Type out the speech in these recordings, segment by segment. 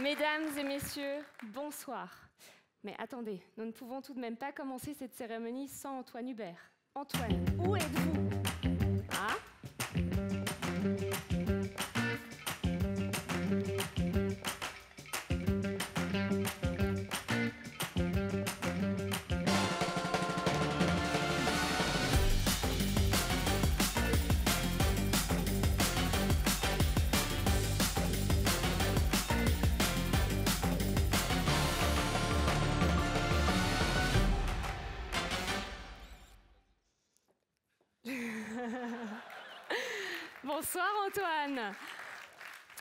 Mesdames et messieurs, bonsoir. Mais attendez, nous ne pouvons tout de même pas commencer cette cérémonie sans Antoine Hubert. Antoine, où êtes-vous? Ah? Bonsoir Antoine.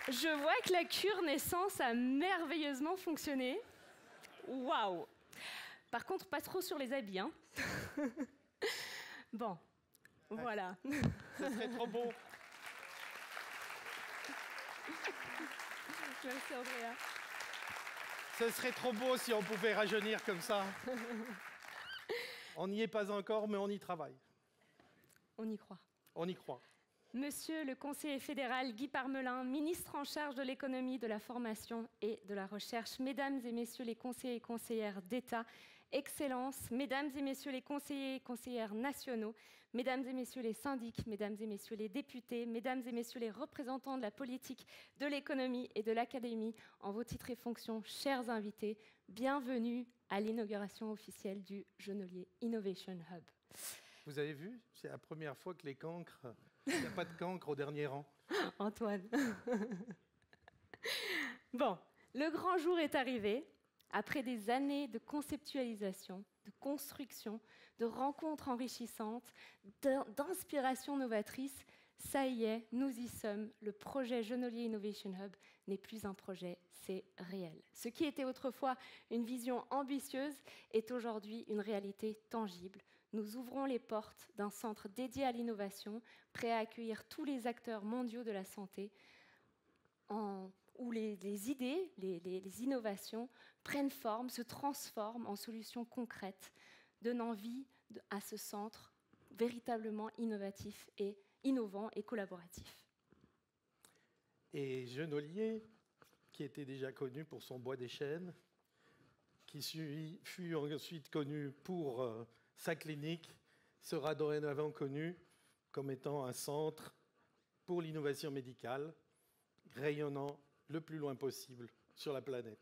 Je vois que la cure naissance a merveilleusement fonctionné. Waouh. Par contre, pas trop sur les habits, hein. Bon, voilà. Ce serait trop beau. Merci Andrea. Ce serait trop beau si on pouvait rajeunir comme ça. On n'y est pas encore, mais on y travaille. On y croit. On y croit. Monsieur le conseiller fédéral Guy Parmelin, ministre en charge de l'économie, de la formation et de la recherche, mesdames et messieurs les conseillers et conseillères d'État, Excellences, mesdames et messieurs les conseillers et conseillères nationaux, mesdames et messieurs les syndics, mesdames et messieurs les députés, mesdames et messieurs les représentants de la politique, de l'économie et de l'académie, en vos titres et fonctions, chers invités, bienvenue à l'inauguration officielle du Genolier Innovation Hub. Vous avez vu, c'est la première fois que les cancres, il n'y a pas de cancre au dernier rang. Antoine. Bon, le grand jour est arrivé. Après des années de conceptualisation, de construction, de rencontres enrichissantes, d'inspiration novatrice, ça y est, nous y sommes. Le projet Genolier Innovation Hub n'est plus un projet, c'est réel. Ce qui était autrefois une vision ambitieuse est aujourd'hui une réalité tangible. Nous ouvrons les portes d'un centre dédié à l'innovation, prêt à accueillir tous les acteurs mondiaux de la santé, où les idées, les innovations prennent forme, se transforment en solutions concrètes, donnant vie à ce centre véritablement innovatif et innovant et collaboratif. Et Genolier, qui était déjà connu pour son bois des chênes, qui fut ensuite connu pour sa clinique, sera dorénavant connu comme étant un centre pour l'innovation médicale, rayonnant le plus loin possible sur la planète.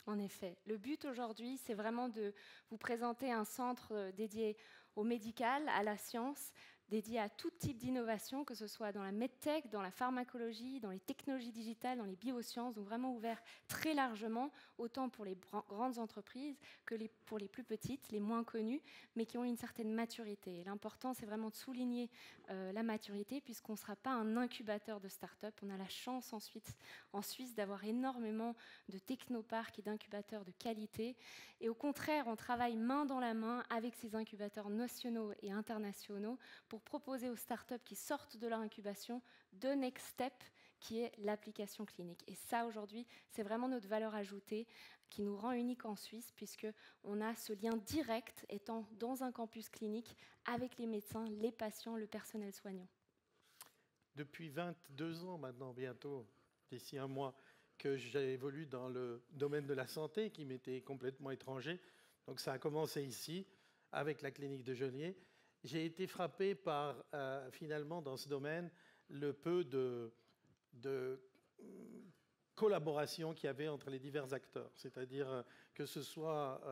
En effet, le but aujourd'hui, c'est vraiment de vous présenter un centre dédié au médical, à la science, dédié à tout type d'innovation, que ce soit dans la medtech, dans la pharmacologie, dans les technologies digitales, dans les biosciences, donc vraiment ouvert très largement, autant pour les grandes entreprises que pour les plus petites, les moins connues, mais qui ont une certaine maturité. Et l'important, c'est vraiment de souligner la maturité, puisqu'on ne sera pas un incubateur de start-up. On a la chance ensuite, en Suisse, d'avoir énormément de technoparcs et d'incubateurs de qualité. Et au contraire, on travaille main dans la main avec ces incubateurs nationaux et internationaux pour proposer aux startups qui sortent de leur incubation de next step, qui est l'application clinique. Et ça, aujourd'hui, c'est vraiment notre valeur ajoutée qui nous rend unique en Suisse, puisqu'on a ce lien direct, étant dans un campus clinique, avec les médecins, les patients, le personnel soignant. Depuis 22 ans maintenant, bientôt, d'ici un mois, que j'évolue dans le domaine de la santé, qui m'était complètement étranger. Donc ça a commencé ici, avec la clinique de Genolier. J'ai été frappé par, finalement, dans ce domaine, le peu de collaboration qu'il y avait entre les divers acteurs. C'est-à-dire que ce soit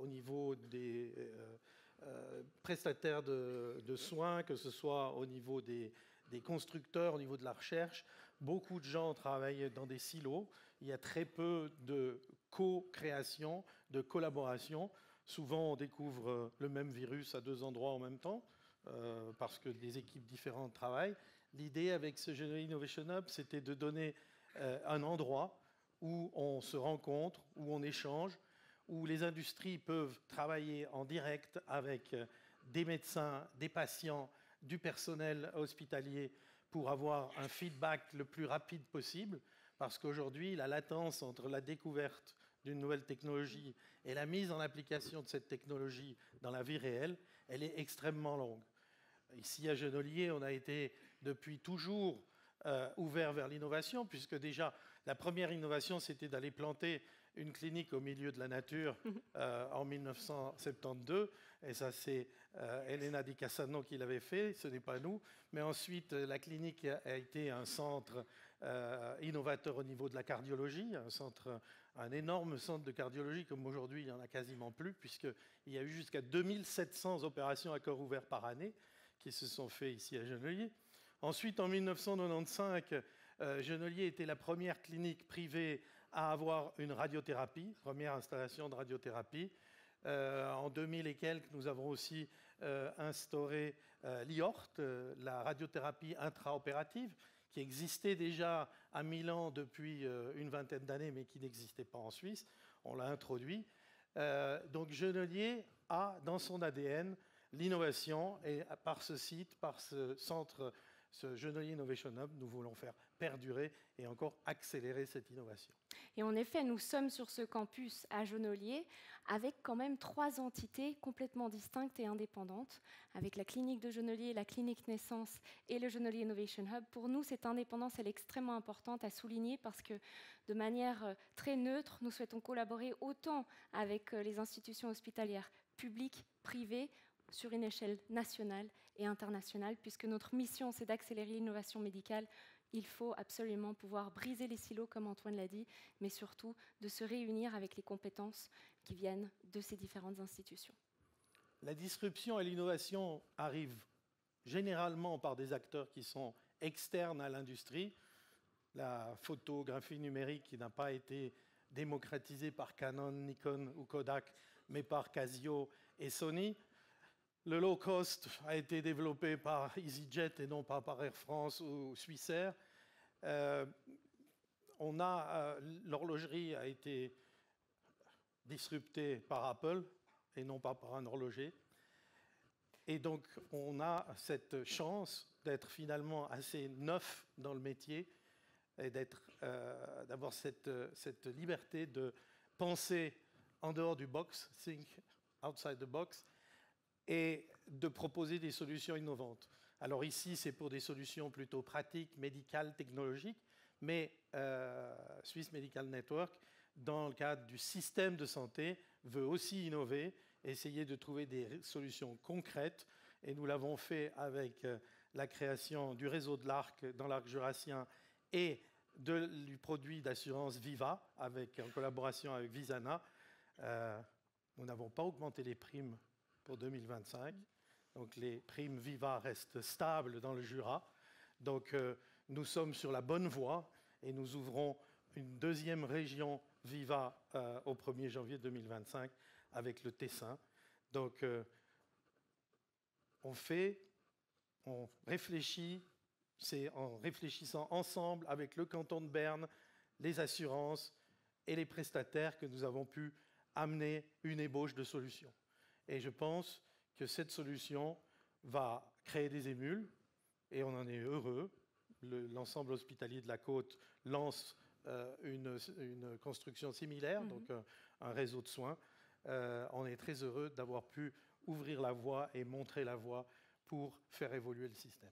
au niveau des prestataires de soins, que ce soit au niveau des constructeurs, au niveau de la recherche. Beaucoup de gens travaillent dans des silos. Il y a très peu de co-création, de collaboration. Souvent, on découvre le même virus à deux endroits en même temps, parce que des équipes différentes travaillent. L'idée avec ce Genolier Innovation Hub, c'était de donner un endroit où on se rencontre, où on échange, où les industries peuvent travailler en direct avec des médecins, des patients, du personnel hospitalier pour avoir un feedback le plus rapide possible, parce qu'aujourd'hui, la latence entre la découverte d'une nouvelle technologie et la mise en application de cette technologie dans la vie réelle, elle est extrêmement longue. Ici, à Genolier, on a été depuis toujours ouvert vers l'innovation, puisque déjà, La première innovation, c'était d'aller planter une clinique au milieu de la nature en 1972. Et ça, c'est Elena Di Cassano qui l'avait fait, ce n'est pas nous. Mais ensuite, la clinique a été un centre innovateur au niveau de la cardiologie, un énorme centre de cardiologie, comme aujourd'hui, il n'y en a quasiment plus, puisqu'il y a eu jusqu'à 2700 opérations à cœur ouvert par année qui se sont faites ici à Genolier. Ensuite, en 1995, Genolier était la première clinique privée à avoir une radiothérapie, première installation de radiothérapie. En 2000 et quelques, nous avons aussi instauré l'IORT, la radiothérapie intraopérative, qui existait déjà à Milan depuis une vingtaine d'années, mais qui n'existait pas en Suisse. On l'a introduit. Donc Genolier a dans son ADN l'innovation, et par ce site, par ce centre, ce Genolier Innovation Hub, nous voulons faire perdurer et encore accélérer cette innovation. Et en effet, nous sommes sur ce campus à Genolier avec quand même 3 entités complètement distinctes et indépendantes, avec la clinique de Genolier, la clinique Naissance et le Genolier Innovation Hub. Pour nous, cette indépendance, elle est extrêmement importante à souligner parce que de manière très neutre, nous souhaitons collaborer autant avec les institutions hospitalières publiques, privées, sur une échelle nationale et internationale, puisque notre mission, c'est d'accélérer l'innovation médicale. Il faut absolument pouvoir briser les silos, comme Antoine l'a dit, mais surtout de se réunir avec les compétences qui viennent de ces différentes institutions. La disruption et l'innovation arrivent généralement par des acteurs qui sont externes à l'industrie. La photographie numérique qui n'a pas été démocratisée par Canon, Nikon ou Kodak, mais par Casio et Sony. Le low cost a été développé par EasyJet et non pas par Air France ou Swissair. L'horlogerie a été disruptée par Apple et non pas par un horloger. Et donc, on a cette chance d'être finalement assez neuf dans le métier et d'avoir cette liberté de penser en dehors du box, think outside the box, et de proposer des solutions innovantes. Alors ici, c'est pour des solutions plutôt pratiques, médicales, technologiques, mais Swiss Medical Network, dans le cadre du système de santé, veut aussi innover, essayer de trouver des solutions concrètes, et nous l'avons fait avec la création du réseau de l'Arc dans l'Arc jurassien et du produit d'assurance Viva, en collaboration avec Visana. Nous n'avons pas augmenté les primes pour 2025. Donc les primes Viva restent stables dans le Jura. Donc nous sommes sur la bonne voie et nous ouvrons une deuxième région Viva au 1er janvier 2025 avec le Tessin. Donc on réfléchit, c'est en réfléchissant ensemble avec le canton de Berne, les assurances et les prestataires que nous avons pu amener une ébauche de solutions. Et je pense que cette solution va créer des émules, et on en est heureux. L'ensemble hospitalier de la Côte lance une construction similaire, donc un réseau de soins. On est très heureux d'avoir pu ouvrir la voie et montrer la voie pour faire évoluer le système.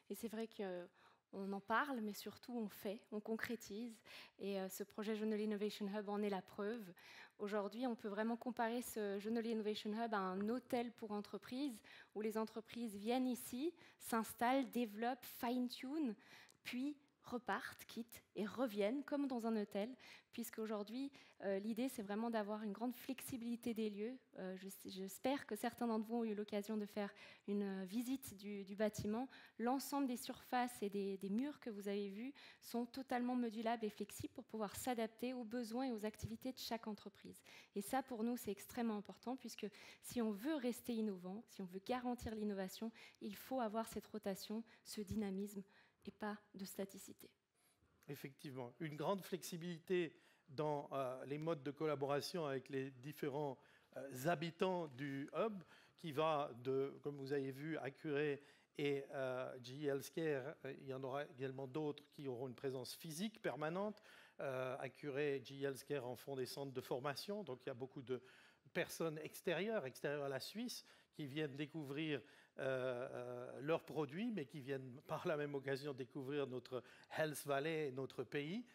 Et c'est vrai qu'on en parle, mais surtout on fait, on concrétise. Et ce projet Genolier Innovation Hub en est la preuve. Aujourd'hui, on peut vraiment comparer ce Genolier Innovation Hub à un hôtel pour entreprises, où les entreprises viennent ici, s'installent, développent, fine-tune, puis repartent, quittent et reviennent comme dans un hôtel, puisqu'aujourd'hui, l'idée, c'est vraiment d'avoir une grande flexibilité des lieux. J'espère que certains d'entre vous ont eu l'occasion de faire une visite du bâtiment. L'ensemble des surfaces et des murs que vous avez vus sont totalement modulables et flexibles pour pouvoir s'adapter aux besoins et aux activités de chaque entreprise. Et ça, pour nous, c'est extrêmement important, puisque si on veut rester innovant, si on veut garantir l'innovation, il faut avoir cette rotation, ce dynamisme, et pas de staticité. Effectivement, une grande flexibilité dans les modes de collaboration avec les différents habitants du hub, qui va de, comme vous avez vu, Accuray et GE Healthcare. Il y en aura également d'autres qui auront une présence physique permanente. Accuray et GE Healthcare en font des centres de formation, donc il y a beaucoup de personnes extérieures à la Suisse, qui viennent découvrir leurs produits, mais qui viennent par la même occasion découvrir notre Health Valley et notre pays.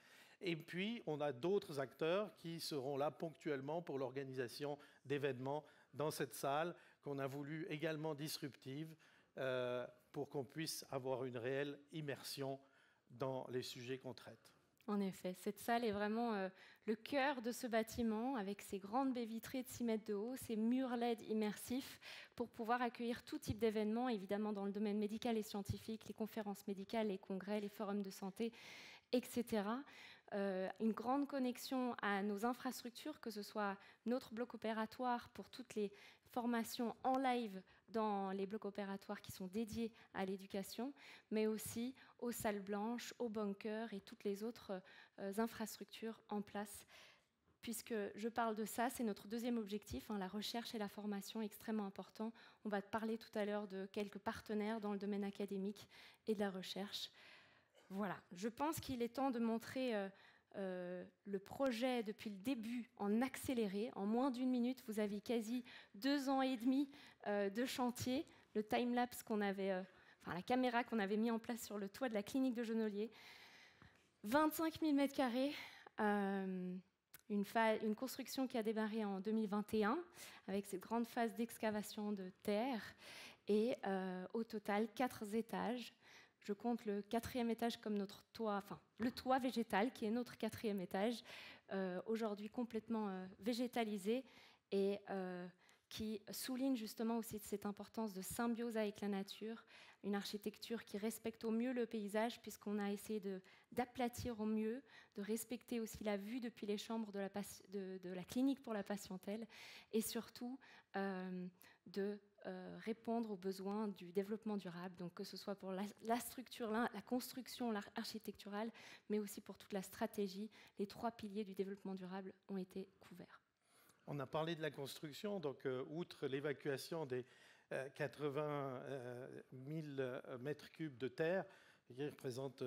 Et puis, on a d'autres acteurs qui seront là ponctuellement pour l'organisation d'événements dans cette salle qu'on a voulu également disruptive pour qu'on puisse avoir une réelle immersion dans les sujets qu'on traite. En effet, cette salle est vraiment le cœur de ce bâtiment, avec ses grandes baies vitrées de 6 mètres de haut, ses murs LED immersifs, pour pouvoir accueillir tout type d'événements, évidemment dans le domaine médical et scientifique, les conférences médicales, les congrès, les forums de santé, etc. Une grande connexion à nos infrastructures, que ce soit notre bloc opératoire pour toutes les formations en live dans les blocs opératoires qui sont dédiés à l'éducation, mais aussi aux salles blanches, aux bunkers et toutes les autres infrastructures en place. Puisque je parle de ça, c'est notre deuxième objectif, la recherche et la formation, extrêmement important. On va parler tout à l'heure de quelques partenaires dans le domaine académique et de la recherche. Voilà, je pense qu'il est temps de montrer le projet depuis le début en accéléré. En moins d'1 minute, vous avez quasi 2 ans et demi de chantier. Le time-lapse qu'on avait, la caméra qu'on avait mis en place sur le toit de la clinique de Genolier. 25 000 mètres carrés, une construction qui a démarré en 2021 avec cette grande phase d'excavation de terre et au total 4 étages. Je compte le 4e étage comme notre toit, le toit végétal qui est notre 4e étage, aujourd'hui complètement végétalisé et qui souligne justement aussi cette importance de symbiose avec la nature, une architecture qui respecte au mieux le paysage puisqu'on a essayé d'aplatir au mieux, de respecter aussi la vue depuis les chambres de la clinique pour la patientèle et surtout de répondre aux besoins du développement durable, donc que ce soit pour la structure, la construction architecturale, mais aussi pour toute la stratégie. Les 3 piliers du développement durable ont été couverts. On a parlé de la construction, donc outre l'évacuation des 80 000 mètres cubes de terre, qui représente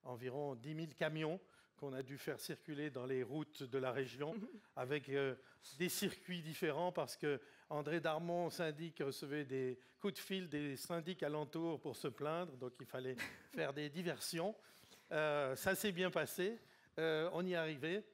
environ 10 000 camions qu'on a dû faire circuler dans les routes de la région avec des circuits différents parce que André Darmon, syndic, recevait des coups de fil des syndics alentours pour se plaindre, donc il fallait faire des diversions. Ça s'est bien passé, on y est arrivé.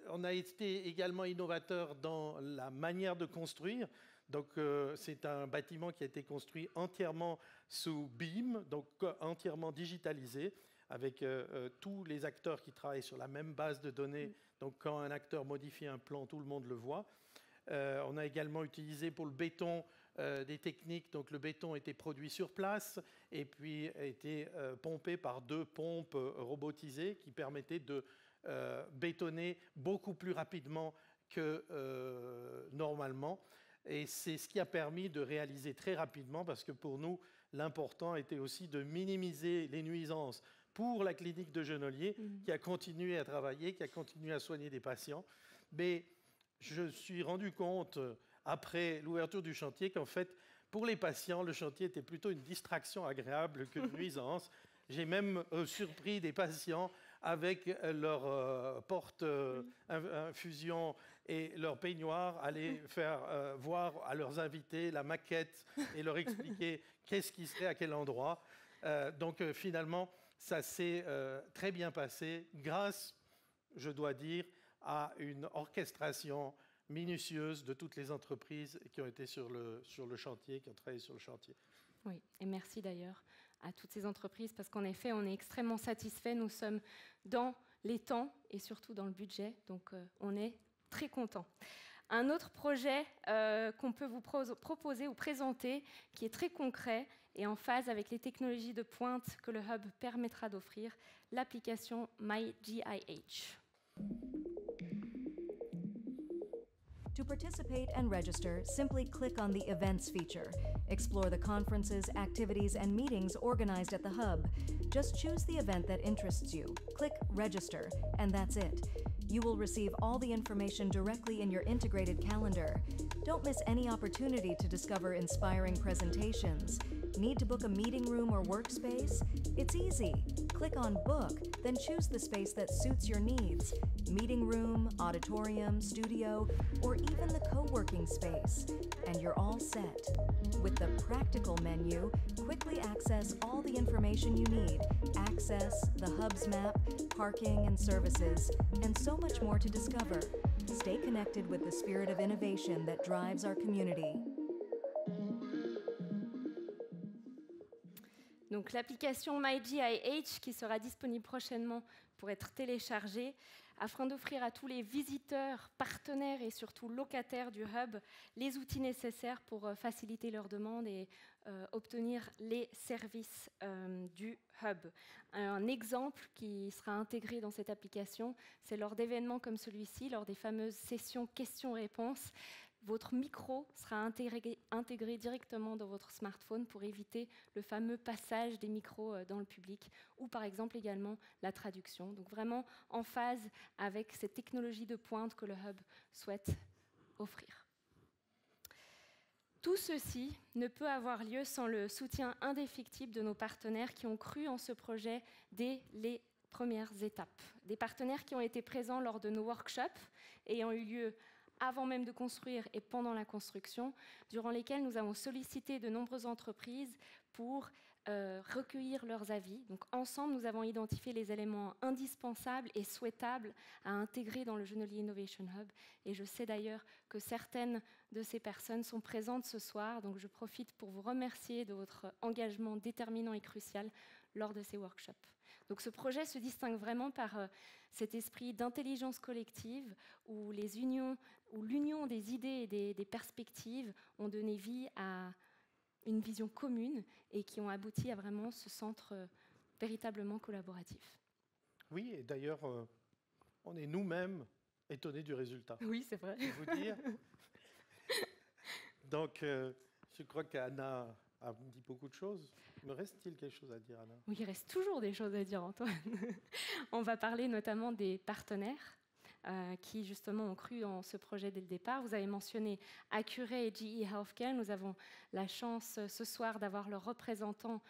On a été également innovateur dans la manière de construire. Donc, c'est un bâtiment qui a été construit entièrement sous BIM, donc entièrement digitalisé, avec tous les acteurs qui travaillent sur la même base de données. Donc, quand un acteur modifie un plan, tout le monde le voit. On a également utilisé pour le béton des techniques. Donc, le béton était produit sur place et puis a été pompé par 2 pompes robotisées qui permettaient de bétonner beaucoup plus rapidement que normalement. Et c'est ce qui a permis de réaliser très rapidement, parce que pour nous, l'important était aussi de minimiser les nuisances pour la clinique de Genolier, qui a continué à travailler, qui a continué à soigner des patients. Mais je me suis rendu compte, après l'ouverture du chantier, qu'en fait, pour les patients, le chantier était plutôt une distraction agréable qu'une nuisance. J'ai même surpris des patients avec leur porte-infusion et leur peignoir, aller faire voir à leurs invités la maquette et leur expliquer qu'est-ce qui serait à quel endroit. Donc finalement, ça s'est très bien passé grâce, je dois dire, à une orchestration minutieuse de toutes les entreprises qui ont été sur le chantier, qui ont travaillé sur le chantier. Oui, et merci d'ailleurs à toutes ces entreprises, parce qu'en effet, on est extrêmement satisfaits. Nous sommes dans les temps et surtout dans le budget, donc on est très contents. Un autre projet qu'on peut vous proposer ou présenter, qui est très concret et en phase avec les technologies de pointe que le Hub permettra d'offrir, l'application MyGIH. To participate and register, simply click on the Events feature. Explore the conferences, activities, and meetings organized at the Hub. Just choose the event that interests you. Click Register, and that's it. You will receive all the information directly in your integrated calendar. Don't miss any opportunity to discover inspiring presentations. Need to book a meeting room or workspace? It's easy. Click on Book, then choose the space that suits your needs. Meeting room, auditorium, studio, or even the co-working space. And you're all set. With the Practical menu, quickly access all the information you need. Access the Hub's map, parking and services, and so much more to discover. Stay connected with the spirit of innovation that drives our community. Donc l'application MyGIH qui sera disponible prochainement pour être téléchargée afin d'offrir à tous les visiteurs, partenaires et surtout locataires du Hub les outils nécessaires pour faciliter leurs demandes et obtenir les services du Hub. Un exemple qui sera intégré dans cette application, c'est lors d'événements comme celui-ci, lors des fameuses sessions questions-réponses. Votre micro sera intégré directement dans votre smartphone pour éviter le fameux passage des micros dans le public ou par exemple également la traduction. Donc vraiment en phase avec cette technologie de pointe que le Hub souhaite offrir. Tout ceci ne peut avoir lieu sans le soutien indéfectible de nos partenaires qui ont cru en ce projet dès les premières étapes. Des partenaires qui ont été présents lors de nos workshops ayant eu lieu avant même de construire et pendant la construction, durant lesquels nous avons sollicité de nombreuses entreprises pour recueillir leurs avis. Donc ensemble, nous avons identifié les éléments indispensables et souhaitables à intégrer dans le Genolier Innovation Hub. Et je sais d'ailleurs que certaines de ces personnes sont présentes ce soir, donc je profite pour vous remercier de votre engagement déterminant et crucial lors de ces workshops. Donc ce projet se distingue vraiment par cet esprit d'intelligence collective où l'union des idées et des perspectives ont donné vie à une vision commune et qui ont abouti à vraiment ce centre véritablement collaboratif. Oui, et d'ailleurs, on est nous-mêmes étonnés du résultat. Oui, c'est vrai. Je peux vous dire. Donc, je crois qu'Anna a dit beaucoup de choses. Me reste-t-il quelque chose à dire, Anna? Oui, il reste toujours des choses à dire, Antoine. On va parler notamment des partenaires qui, justement, ont cru en ce projet dès le départ. Vous avez mentionné Accuray et GE Healthcare. Nous avons la chance ce soir d'avoir leurs représentants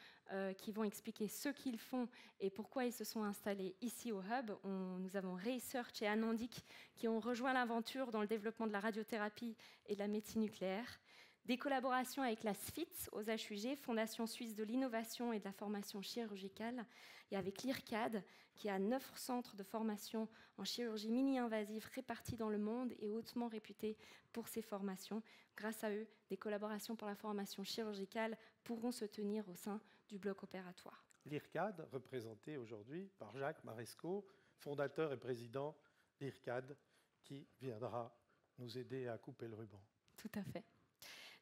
qui vont expliquer ce qu'ils font et pourquoi ils se sont installés ici au Hub. Nous avons Research et Anandic qui ont rejoint l'aventure dans le développement de la radiothérapie et de la médecine nucléaire. Des collaborations avec la SFITS aux HUG, Fondation Suisse de l'Innovation et de la Formation Chirurgicale, et avec l'IRCAD, qui a 9 centres de formation en chirurgie mini-invasive répartis dans le monde et hautement réputés pour ces formations. Grâce à eux, des collaborations pour la formation chirurgicale pourront se tenir au sein du bloc opératoire. L'IRCAD, représenté aujourd'hui par Jacques Maresco, fondateur et président d'IRCAD, qui viendra nous aider à couper le ruban. Tout à fait.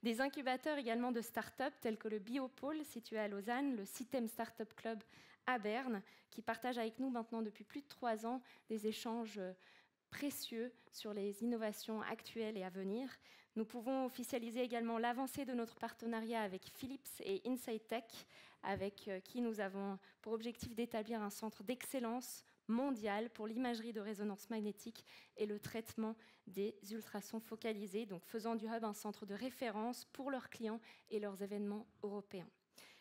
Des incubateurs également de start-up tels que le Biopôle situé à Lausanne, le CITEM Startup Club à Berne, qui partagent avec nous maintenant depuis plus de 3 ans des échanges précieux sur les innovations actuelles et à venir. Nous pouvons officialiser également l'avancée de notre partenariat avec Philips et Insight Tech, avec qui nous avons pour objectif d'établir un centre d'excellence mondial pour l'imagerie de résonance magnétique et le traitement des ultrasons focalisés, donc faisant du Hub un centre de référence pour leurs clients et leurs événements européens.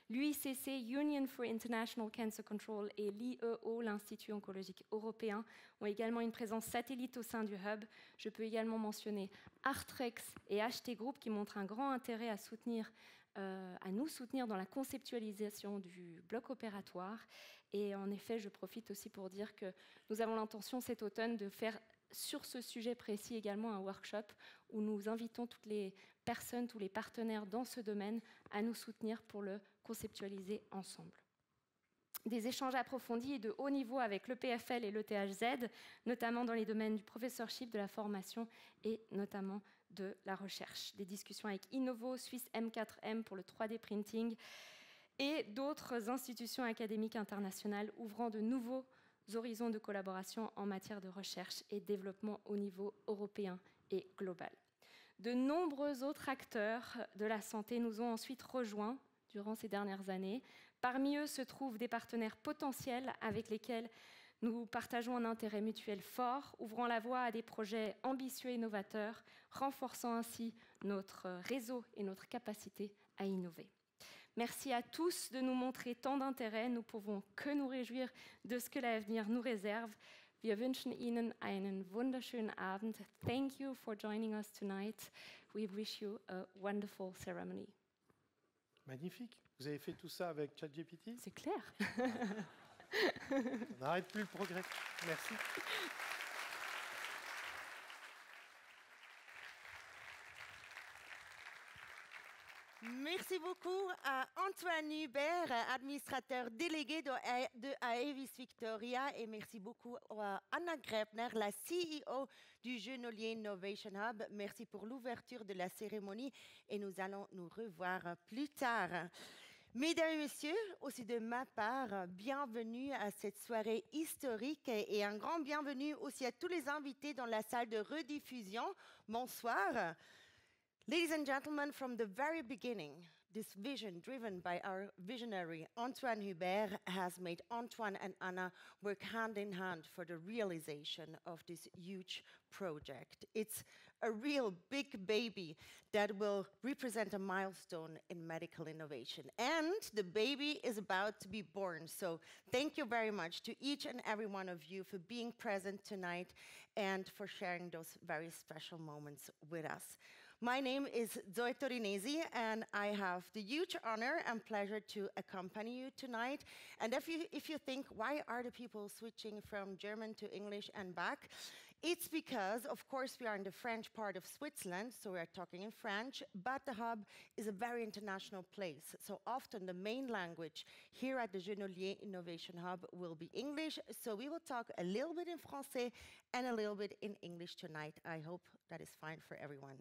L'UICC, Union for International Cancer Control, et l'IEO, l'Institut oncologique européen, ont également une présence satellite au sein du Hub. Je peux également mentionner Artrex et HT Group qui montrent un grand intérêt à nous soutenir dans la conceptualisation du bloc opératoire. Et en effet, je profite aussi pour dire que nous avons l'intention cet automne de faire sur ce sujet précis également un workshop où nous invitons toutes les personnes, tous les partenaires dans ce domaine à nous soutenir pour le conceptualiser ensemble. Des échanges approfondis et de haut niveau avec l'EPFL et l'ETHZ, notamment dans les domaines du professorship, de la formation et notamment de la recherche. Des discussions avec Innovo, Suisse M4M pour le 3D printing et d'autres institutions académiques internationales ouvrant de nouveaux horizons de collaboration en matière de recherche et développement au niveau européen et global. De nombreux autres acteurs de la santé nous ont ensuite rejoints durant ces dernières années. Parmi eux se trouvent des partenaires potentiels avec lesquels nous partageons un intérêt mutuel fort, ouvrant la voie à des projets ambitieux et innovateurs, renforçant ainsi notre réseau et notre capacité à innover. Merci à tous de nous montrer tant d'intérêt. Nous ne pouvons que nous réjouir de ce que l'avenir nous réserve. Wir wünschen Ihnen einen wunderschönen Abend. Thank you for joining us tonight. We wish you a wonderful ceremony. Magnifique. Vous avez fait tout ça avec ChatGPT? C'est clair. On n'arrête plus le progrès. Merci. Merci beaucoup à Antoine Hubert, administrateur délégué de Aevis Victoria, et merci beaucoup à Anna Grebner, la CEO du Genolier Innovation Hub. Merci pour l'ouverture de la cérémonie et nous allons nous revoir plus tard. Mesdames et messieurs, aussi de ma part, bienvenue à cette soirée historique et un grand bienvenue aussi à tous les invités dans la salle de rediffusion. Bonsoir. Ladies and gentlemen, from the very beginning, this vision driven by our visionary Antoine Hubert has made Antoine and Anna work hand in hand for the realization of this huge project. It's a real big baby that will represent a milestone in medical innovation. And the baby is about to be born. So thank you very much to each and every one of you for being present tonight and for sharing those very special moments with us. My name is Zoe Torinesi, and I have the huge honor and pleasure to accompany you tonight. And if you think, why are the people switching from German to English and back? It's because, of course, we are in the French part of Switzerland, so we are talking in French, but the hub is a very international place. So often the main language here at the Genolier Innovation Hub will be English, so we will talk a little bit in Français and a little bit in English tonight. I hope that is fine for everyone.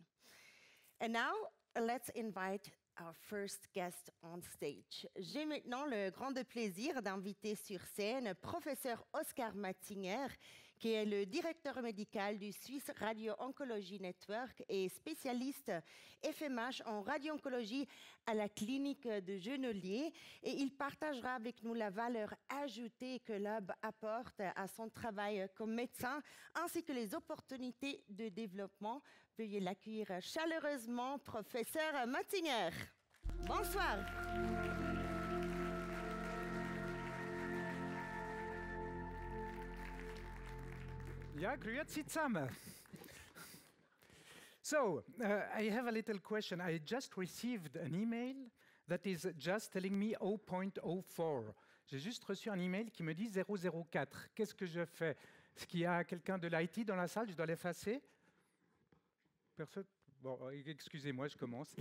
And now, let's invite our first guest on stage. J'ai maintenant le grand plaisir d'inviter sur scène professeur Oscar Matzinger, qui est le directeur médical du Swiss Radio-Oncology Network et spécialiste FMH en radio-oncologie à la clinique de Genolier. Et il partagera avec nous la valeur ajoutée que l'hub apporte à son travail comme médecin, ainsi que les opportunités de développement. Veuillez l'accueillir chaleureusement, professeur Matzinger. Bonsoir. Ja, grüezi zusammen. So, I have a little question. I just received an email that is just telling me 0.04. J'ai juste reçu un email qui me dit 004. Qu'est-ce que je fais? Est-ce qu'il y a quelqu'un de l'IT dans la salle? Je dois l'effacer? Personne? Bon, excusez-moi, je commence.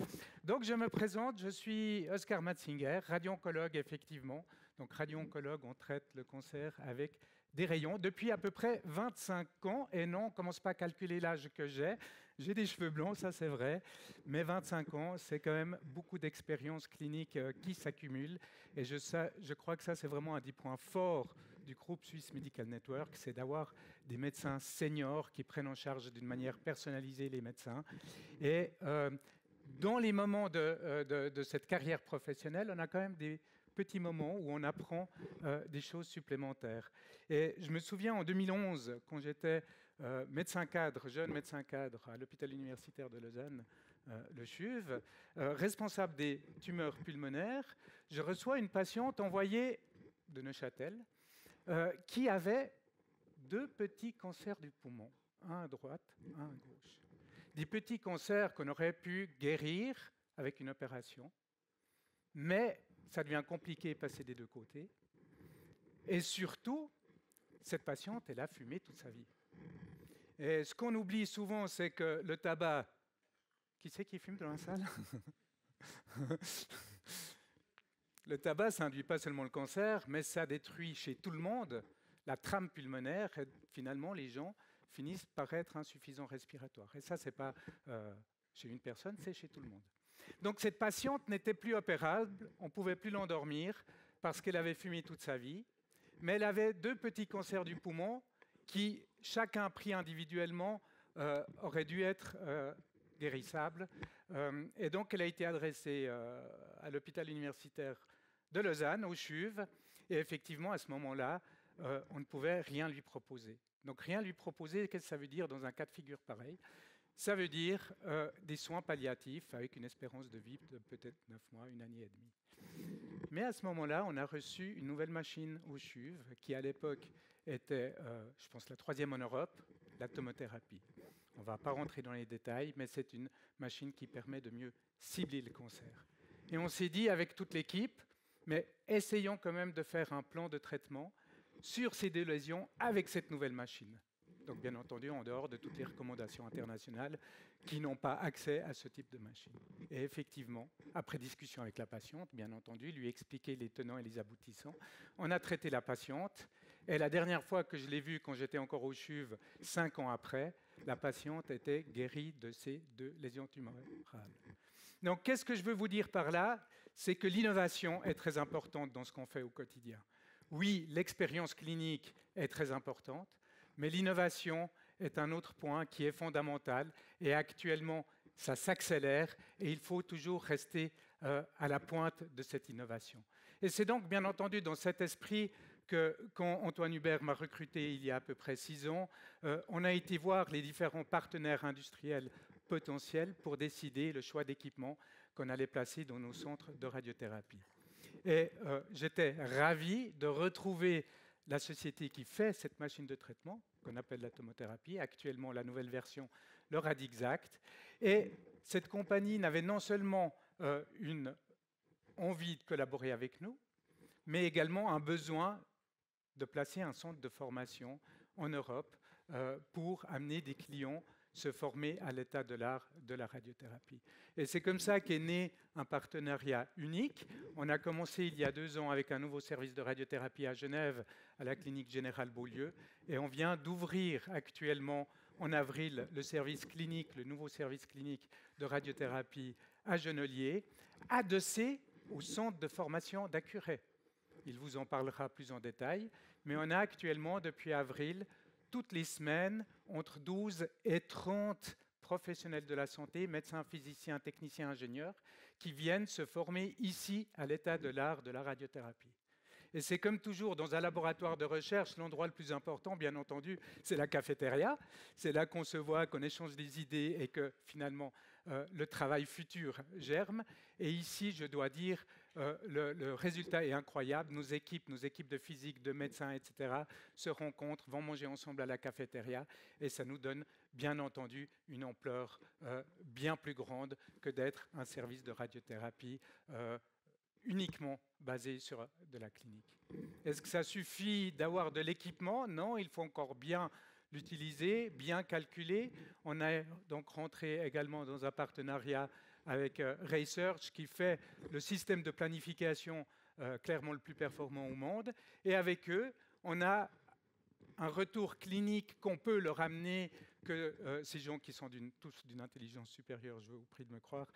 Donc, je me présente, je suis Oscar Matzinger, radio-oncologue, effectivement. Donc, radio-oncologue, on traite le cancer avec des rayons depuis à peu près 25 ans. Et non, on ne commence pas à calculer l'âge que j'ai. J'ai des cheveux blancs, ça c'est vrai. Mais 25 ans, c'est quand même beaucoup d'expériences cliniques qui s'accumulent. Et je crois que ça, c'est vraiment un des points forts du groupe Swiss Medical Network, c'est d'avoir des médecins seniors qui prennent en charge d'une manière personnalisée les médecins. Et dans les moments de cette carrière professionnelle, on a quand même des petits moments où on apprend des choses supplémentaires. Et je me souviens en 2011, quand j'étais médecin cadre, jeune médecin cadre à l'hôpital universitaire de Lausanne, le CHUV, responsable des tumeurs pulmonaires, je reçois une patiente envoyée de Neuchâtel qui avait 2 petits cancers du poumon, un à droite, un à gauche. Des petits cancers qu'on aurait pu guérir avec une opération, mais ça devient compliqué de passer des 2 côtés. Et surtout, cette patiente, elle a fumé toute sa vie. Et ce qu'on oublie souvent, c'est que le tabac... Qui c'est qui fume dans la salle? Le tabac, ça n'induit pas seulement le cancer, mais ça détruit chez tout le monde la trame pulmonaire. Et finalement, les gens finissent par être insuffisants respiratoires. Et ça, ce n'est pas chez une personne, c'est chez tout le monde. Donc cette patiente n'était plus opérable, on ne pouvait plus l'endormir parce qu'elle avait fumé toute sa vie, mais elle avait 2 petits cancers du poumon qui, chacun pris individuellement, auraient dû être guérissables. Et donc elle a été adressée à l'hôpital universitaire de Lausanne, au CHUV, et effectivement, à ce moment-là, on ne pouvait rien lui proposer. Donc rien lui proposer, qu'est-ce que ça veut dire dans un cas de figure pareil? Ça veut dire des soins palliatifs avec une espérance de vie de peut-être 9 mois, 1 année et demie. Mais à ce moment-là, on a reçu une nouvelle machine au CHUV qui, à l'époque, était, je pense, la 3e en Europe, la tomothérapie. On ne va pas rentrer dans les détails, mais c'est une machine qui permet de mieux cibler le cancer. Et on s'est dit avec toute l'équipe, mais essayons quand même de faire un plan de traitement sur ces 2 lésions avec cette nouvelle machine. Donc bien entendu en dehors de toutes les recommandations internationales qui n'ont pas accès à ce type de machine. Et effectivement, après discussion avec la patiente, bien entendu, lui expliquer les tenants et les aboutissants, on a traité la patiente. Et la dernière fois que je l'ai vue, quand j'étais encore au CHUV, 5 ans après, la patiente était guérie de ces 2 lésions tumorales. Donc qu'est-ce que je veux vous dire par là? C'est que l'innovation est très importante dans ce qu'on fait au quotidien. Oui, l'expérience clinique est très importante, mais l'innovation est un autre point qui est fondamental et actuellement, ça s'accélère et il faut toujours rester à la pointe de cette innovation. Et c'est donc bien entendu dans cet esprit que quand Antoine Hubert m'a recruté il y a à peu près 6 ans, on a été voir les différents partenaires industriels potentiels pour décider le choix d'équipements qu'on allait placer dans nos centres de radiothérapie. Et j'étais ravi de retrouver la société qui fait cette machine de traitement, qu'on appelle la tomothérapie, actuellement la nouvelle version, le Radixact. Et cette compagnie n'avait non seulement une envie de collaborer avec nous, mais également un besoin de placer un centre de formation en Europe pour amener des clients se former à l'état de l'art de la radiothérapie. Et c'est comme ça qu'est né un partenariat unique. On a commencé il y a 2 ans avec un nouveau service de radiothérapie à Genève, à la clinique Générale Beaulieu, et on vient d'ouvrir actuellement en avril le service clinique, le nouveau service clinique de radiothérapie à Genolier, adossé au centre de formation d'Accuray. Il vous en parlera plus en détail, mais on a actuellement, depuis avril, toutes les semaines, entre 12 et 30 professionnels de la santé, médecins, physiciens, techniciens, ingénieurs, qui viennent se former ici à l'état de l'art de la radiothérapie. Et c'est comme toujours dans un laboratoire de recherche, l'endroit le plus important, bien entendu, c'est la cafétéria. C'est là qu'on se voit, qu'on échange des idées et que finalement le travail futur germe. Et ici, je dois dire, le résultat est incroyable. Nos équipes de physique, de médecins, etc., se rencontrent, vont manger ensemble à la cafétéria. Et ça nous donne, bien entendu, une ampleur bien plus grande que d'être un service de radiothérapie uniquement basé sur de la clinique. Est-ce que ça suffit d'avoir de l'équipement? Non, il faut encore bien l'utiliser, bien calculer. On est donc rentré également dans un partenariat avec Research qui fait le système de planification clairement le plus performant au monde. Et avec eux, on a un retour clinique qu'on peut leur amener, que ces gens qui sont tous d'une intelligence supérieure, je vous prie de me croire,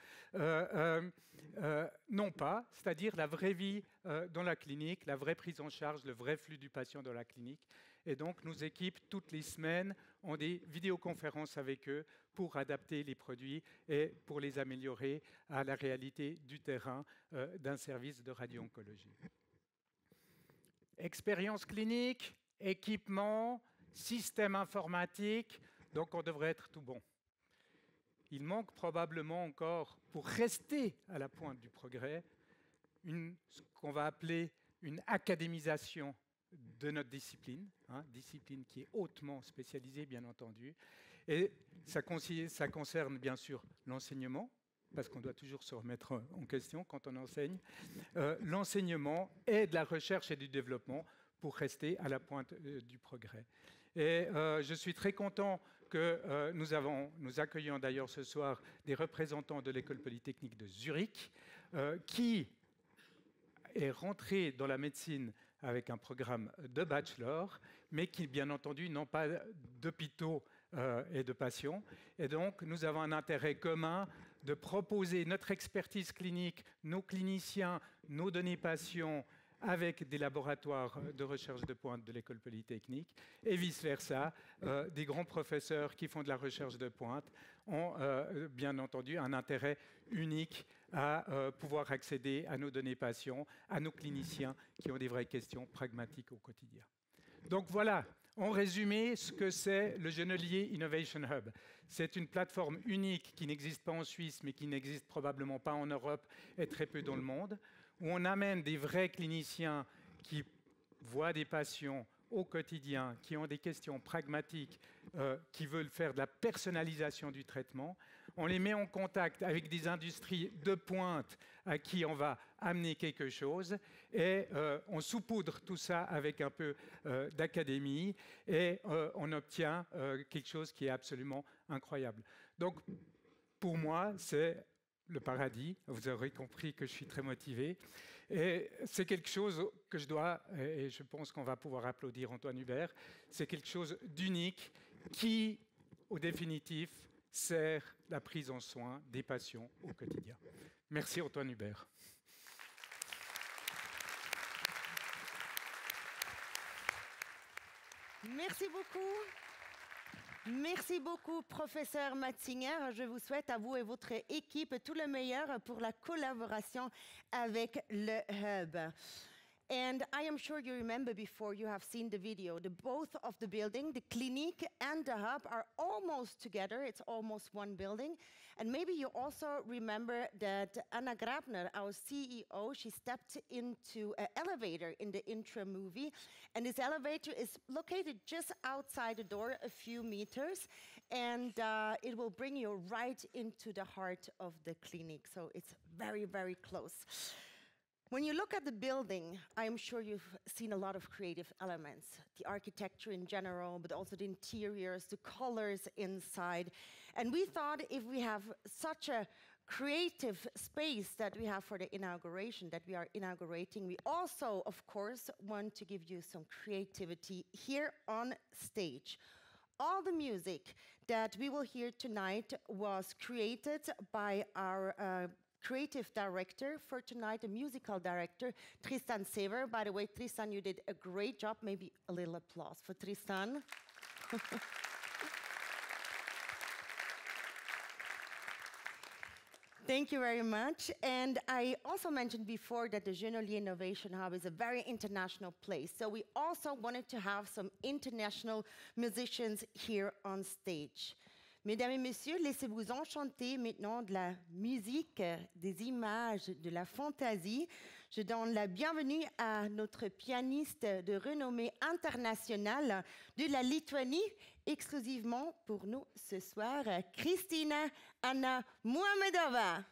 non pas, c'est-à-dire la vraie vie dans la clinique, la vraie prise en charge, le vrai flux du patient dans la clinique. Et donc, nos équipes, toutes les semaines, ont des vidéoconférences avec eux pour adapter les produits et pour les améliorer à la réalité du terrain d'un service de radio-oncologie. Expérience clinique, équipement, système informatique, donc on devrait être tout bon. Il manque probablement encore, pour rester à la pointe du progrès, ce qu'on va appeler une académisation de notre discipline, discipline qui est hautement spécialisée, bien entendu. Et ça concerne bien sûr l'enseignement, parce qu'on doit toujours se remettre en question quand on enseigne, l'enseignement et de la recherche et du développement pour rester à la pointe du progrès. Et je suis très content que nous accueillons d'ailleurs ce soir des représentants de l'École polytechnique de Zurich, qui est rentré dans la médecine avec un programme de bachelor, mais qui, bien entendu, n'ont pas d'hôpitaux et de patients. Et donc, nous avons un intérêt commun de proposer notre expertise clinique, nos cliniciens, nos données patients, avec des laboratoires de recherche de pointe de l'École polytechnique, et vice-versa, des grands professeurs qui font de la recherche de pointe ont bien entendu un intérêt unique à pouvoir accéder à nos données patients, à nos cliniciens qui ont des vraies questions pragmatiques au quotidien. Donc voilà, en résumé, ce que c'est le Genolier Innovation Hub. C'est une plateforme unique qui n'existe pas en Suisse, mais qui n'existe probablement pas en Europe et très peu dans le monde, où on amène des vrais cliniciens qui voient des patients au quotidien, qui ont des questions pragmatiques, qui veulent faire de la personnalisation du traitement. On les met en contact avec des industries de pointe à qui on va amener quelque chose et on saupoudre tout ça avec un peu d'académie et on obtient quelque chose qui est absolument incroyable. Donc, pour moi, c'est le paradis. Vous aurez compris que je suis très motivé. Et c'est quelque chose que je dois, et je pense qu'on va pouvoir applaudir Antoine Hubert, c'est quelque chose d'unique qui, au définitif, sert la prise en soin des patients au quotidien. Merci Antoine Hubert. Merci beaucoup. Merci beaucoup, professeur Matzinger. Je vous souhaite à vous et votre équipe tout le meilleur pour la collaboration avec le Hub. And I am sure you remember before you have seen the video, both of the building, the clinic and the hub are almost together. It's almost one building. And maybe you also remember that Anna Grabner, our CEO, she stepped into an elevator in the intro movie. And this elevator is located just outside the door, a few meters. And it will bring you right into the heart of the clinic. So it's very, very close. When you look at the building, I'm sure you've seen a lot of creative elements, the architecture in general, but also the interiors, the colors inside. And we thought if we have such a creative space that we have for the inauguration, that we are inaugurating, we also, of course, want to give you some creativity here on stage. All the music that we will hear tonight was created by our creative director for tonight, the musical director, Tristan Sever. By the way, Tristan, you did a great job. Maybe a little applause for Tristan. Thank you very much. And I also mentioned before that the Genolier Innovation Hub is a very international place. So we also wanted to have some international musicians here on stage. Mesdames et messieurs, laissez-vous enchanter maintenant de la musique, des images, de la fantaisie. Je donne la bienvenue à notre pianiste de renommée internationale de la Lituanie, exclusivement pour nous ce soir, Kristina Anna Muhamedova.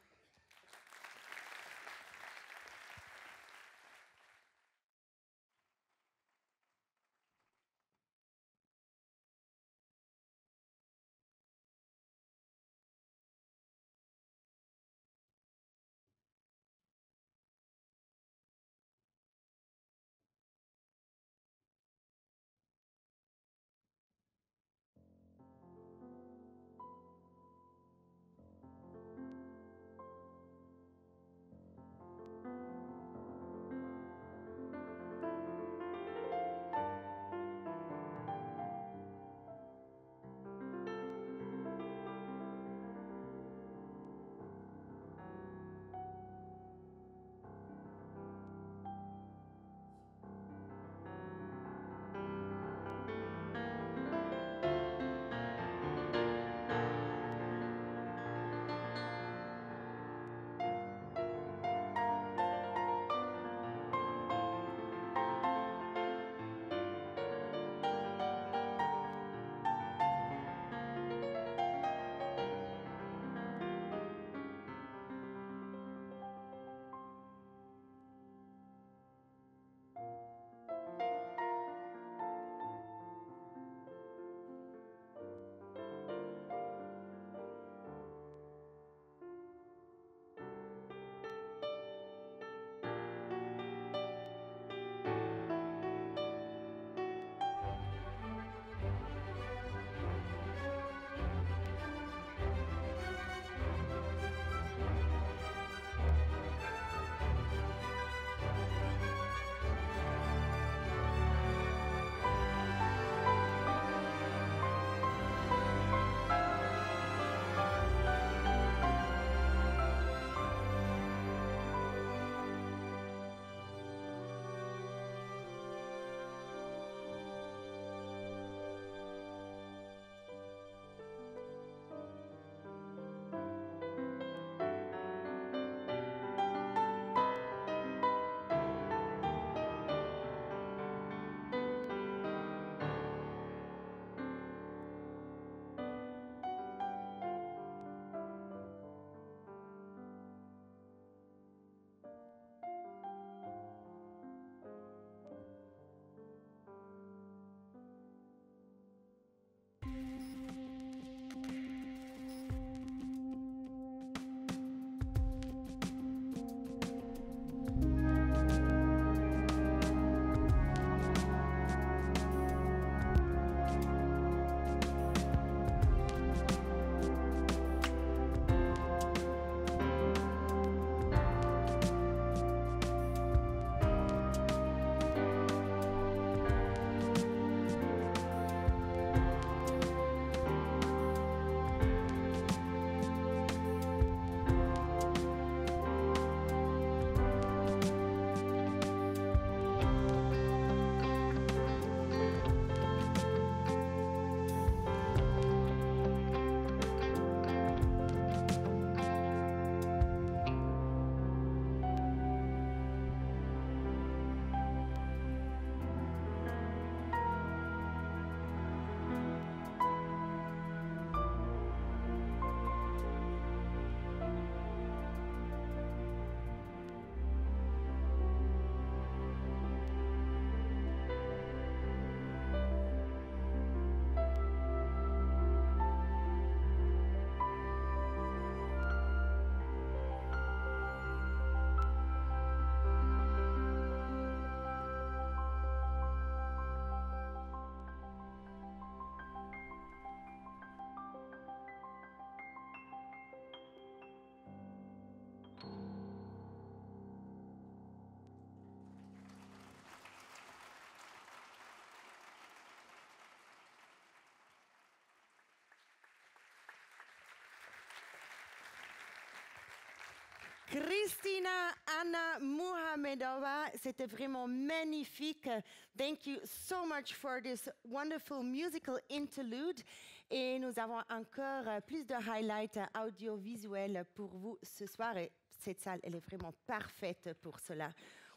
Christina Anna Muhamedova, c'était vraiment magnifique. Thank you so much for this wonderful musical interlude. Et nous avons encore plus de highlights audiovisuels pour vous ce soir. Et cette salle, elle est vraiment parfaite pour cela.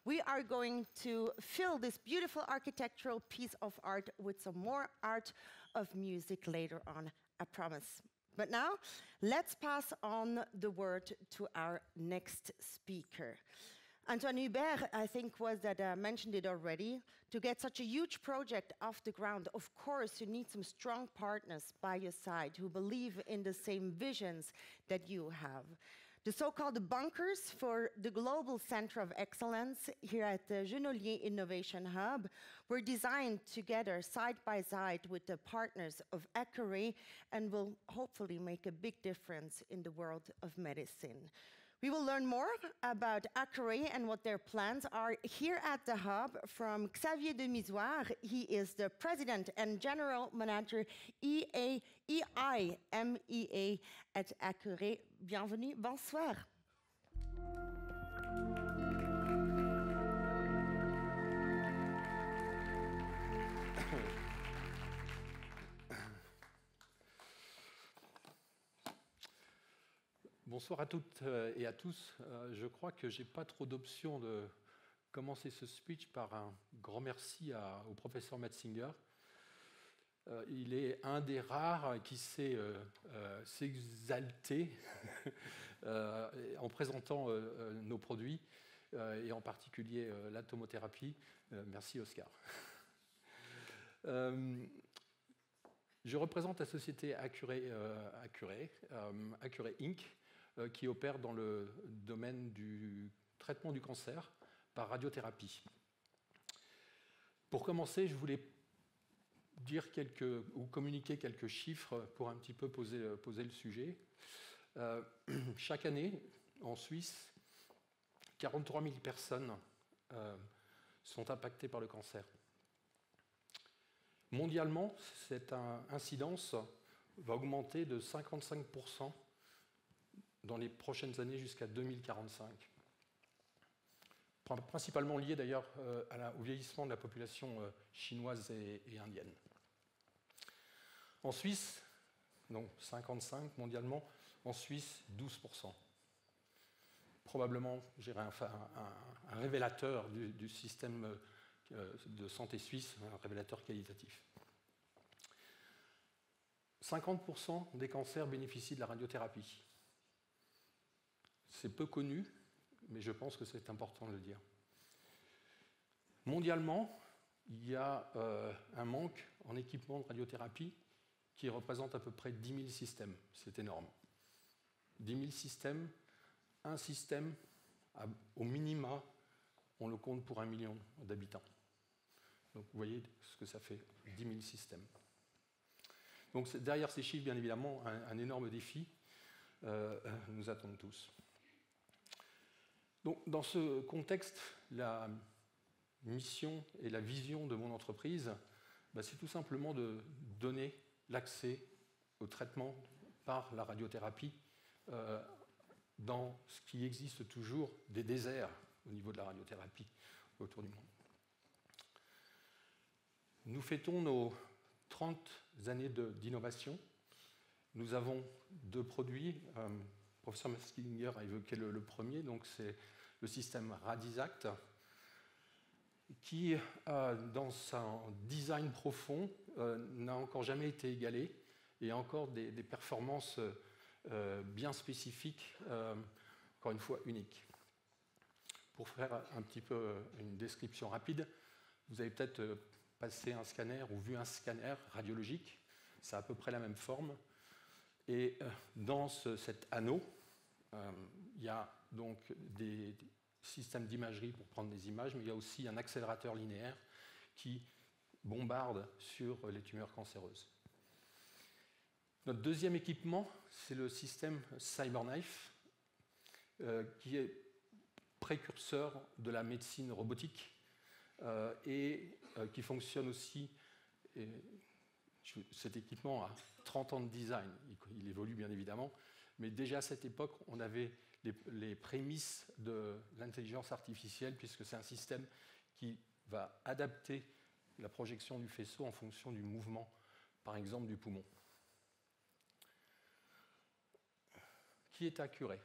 We are going to fill this beautiful architectural piece of art with some more art of music later on, I promise. But now, let's pass on the word to our next speaker. Antoine Hubert, I think, mentioned it already. To get such a huge project off the ground, of course, you need some strong partners by your side who believe in the same visions that you have. The so-called bunkers for the Global Center of Excellence here at the Genolier Innovation Hub were designed together side by side with the partners of Accuray and will hopefully make a big difference in the world of medicine. We will learn more about Accuray and what their plans are here at the Hub from Xavier de Misoire. He is the President and General Manager EIMEA at Accuray. Bienvenue, bonsoir. Bonsoir à toutes et à tous. Je crois que je n'ai pas trop d'options de commencer ce speech par un grand merci au professeur Metzinger. Il est un des rares qui sait s'exalter en présentant nos produits, et en particulier l'atomothérapie. Merci Oscar. Je représente la société Accuray Inc., qui opère dans le domaine du traitement du cancer par radiothérapie. Pour commencer, je voulais dire communiquer quelques chiffres pour un petit peu poser le sujet. Chaque année, en Suisse, 43 000 personnes sont impactées par le cancer. Mondialement, cette incidence va augmenter de 55% dans les prochaines années jusqu'à 2045. Principalement lié d'ailleurs au vieillissement de la population chinoise et indienne. En Suisse, donc 55 mondialement, en Suisse 12%. Probablement, je dirais, un révélateur du système de santé suisse, un révélateur qualitatif. 50% des cancers bénéficient de la radiothérapie. C'est peu connu, mais je pense que c'est important de le dire. Mondialement, il y a un manque en équipement de radiothérapie qui représente à peu près 10 000 systèmes. C'est énorme. 10 000 systèmes, un système, au minima, on le compte pour 1 million d'habitants. Donc vous voyez ce que ça fait, 10 000 systèmes. Donc derrière ces chiffres, bien évidemment, un énorme défi nous attend tous. Donc, dans ce contexte, la mission et la vision de mon entreprise, c'est tout simplement de donner l'accès au traitement par la radiothérapie dans ce qui existe toujours des déserts au niveau de la radiothérapie autour du monde. Nous fêtons nos 30 années d'innovation. Nous avons 2 produits. Le professeur Metzinger a évoqué le premier, donc c'est le système Radisact, qui, dans son design profond, n'a encore jamais été égalé et a encore des performances bien spécifiques, encore une fois uniques. Pour faire un petit peu une description rapide, vous avez peut-être passé un scanner ou vu un scanner radiologique, c'est à peu près la même forme. Et dans cet anneau, il y a donc des systèmes d'imagerie pour prendre des images, mais il y a aussi un accélérateur linéaire qui bombarde sur les tumeurs cancéreuses. Notre deuxième équipement, c'est le système CyberKnife, qui est précurseur de la médecine robotique et qui fonctionne aussi. Cet équipement a 30 ans de design, il évolue bien évidemment, Mais déjà à cette époque, on avait les prémices de l'intelligence artificielle, puisque c'est un système qui va adapter la projection du faisceau en fonction du mouvement, par exemple du poumon. Qui est Accuray?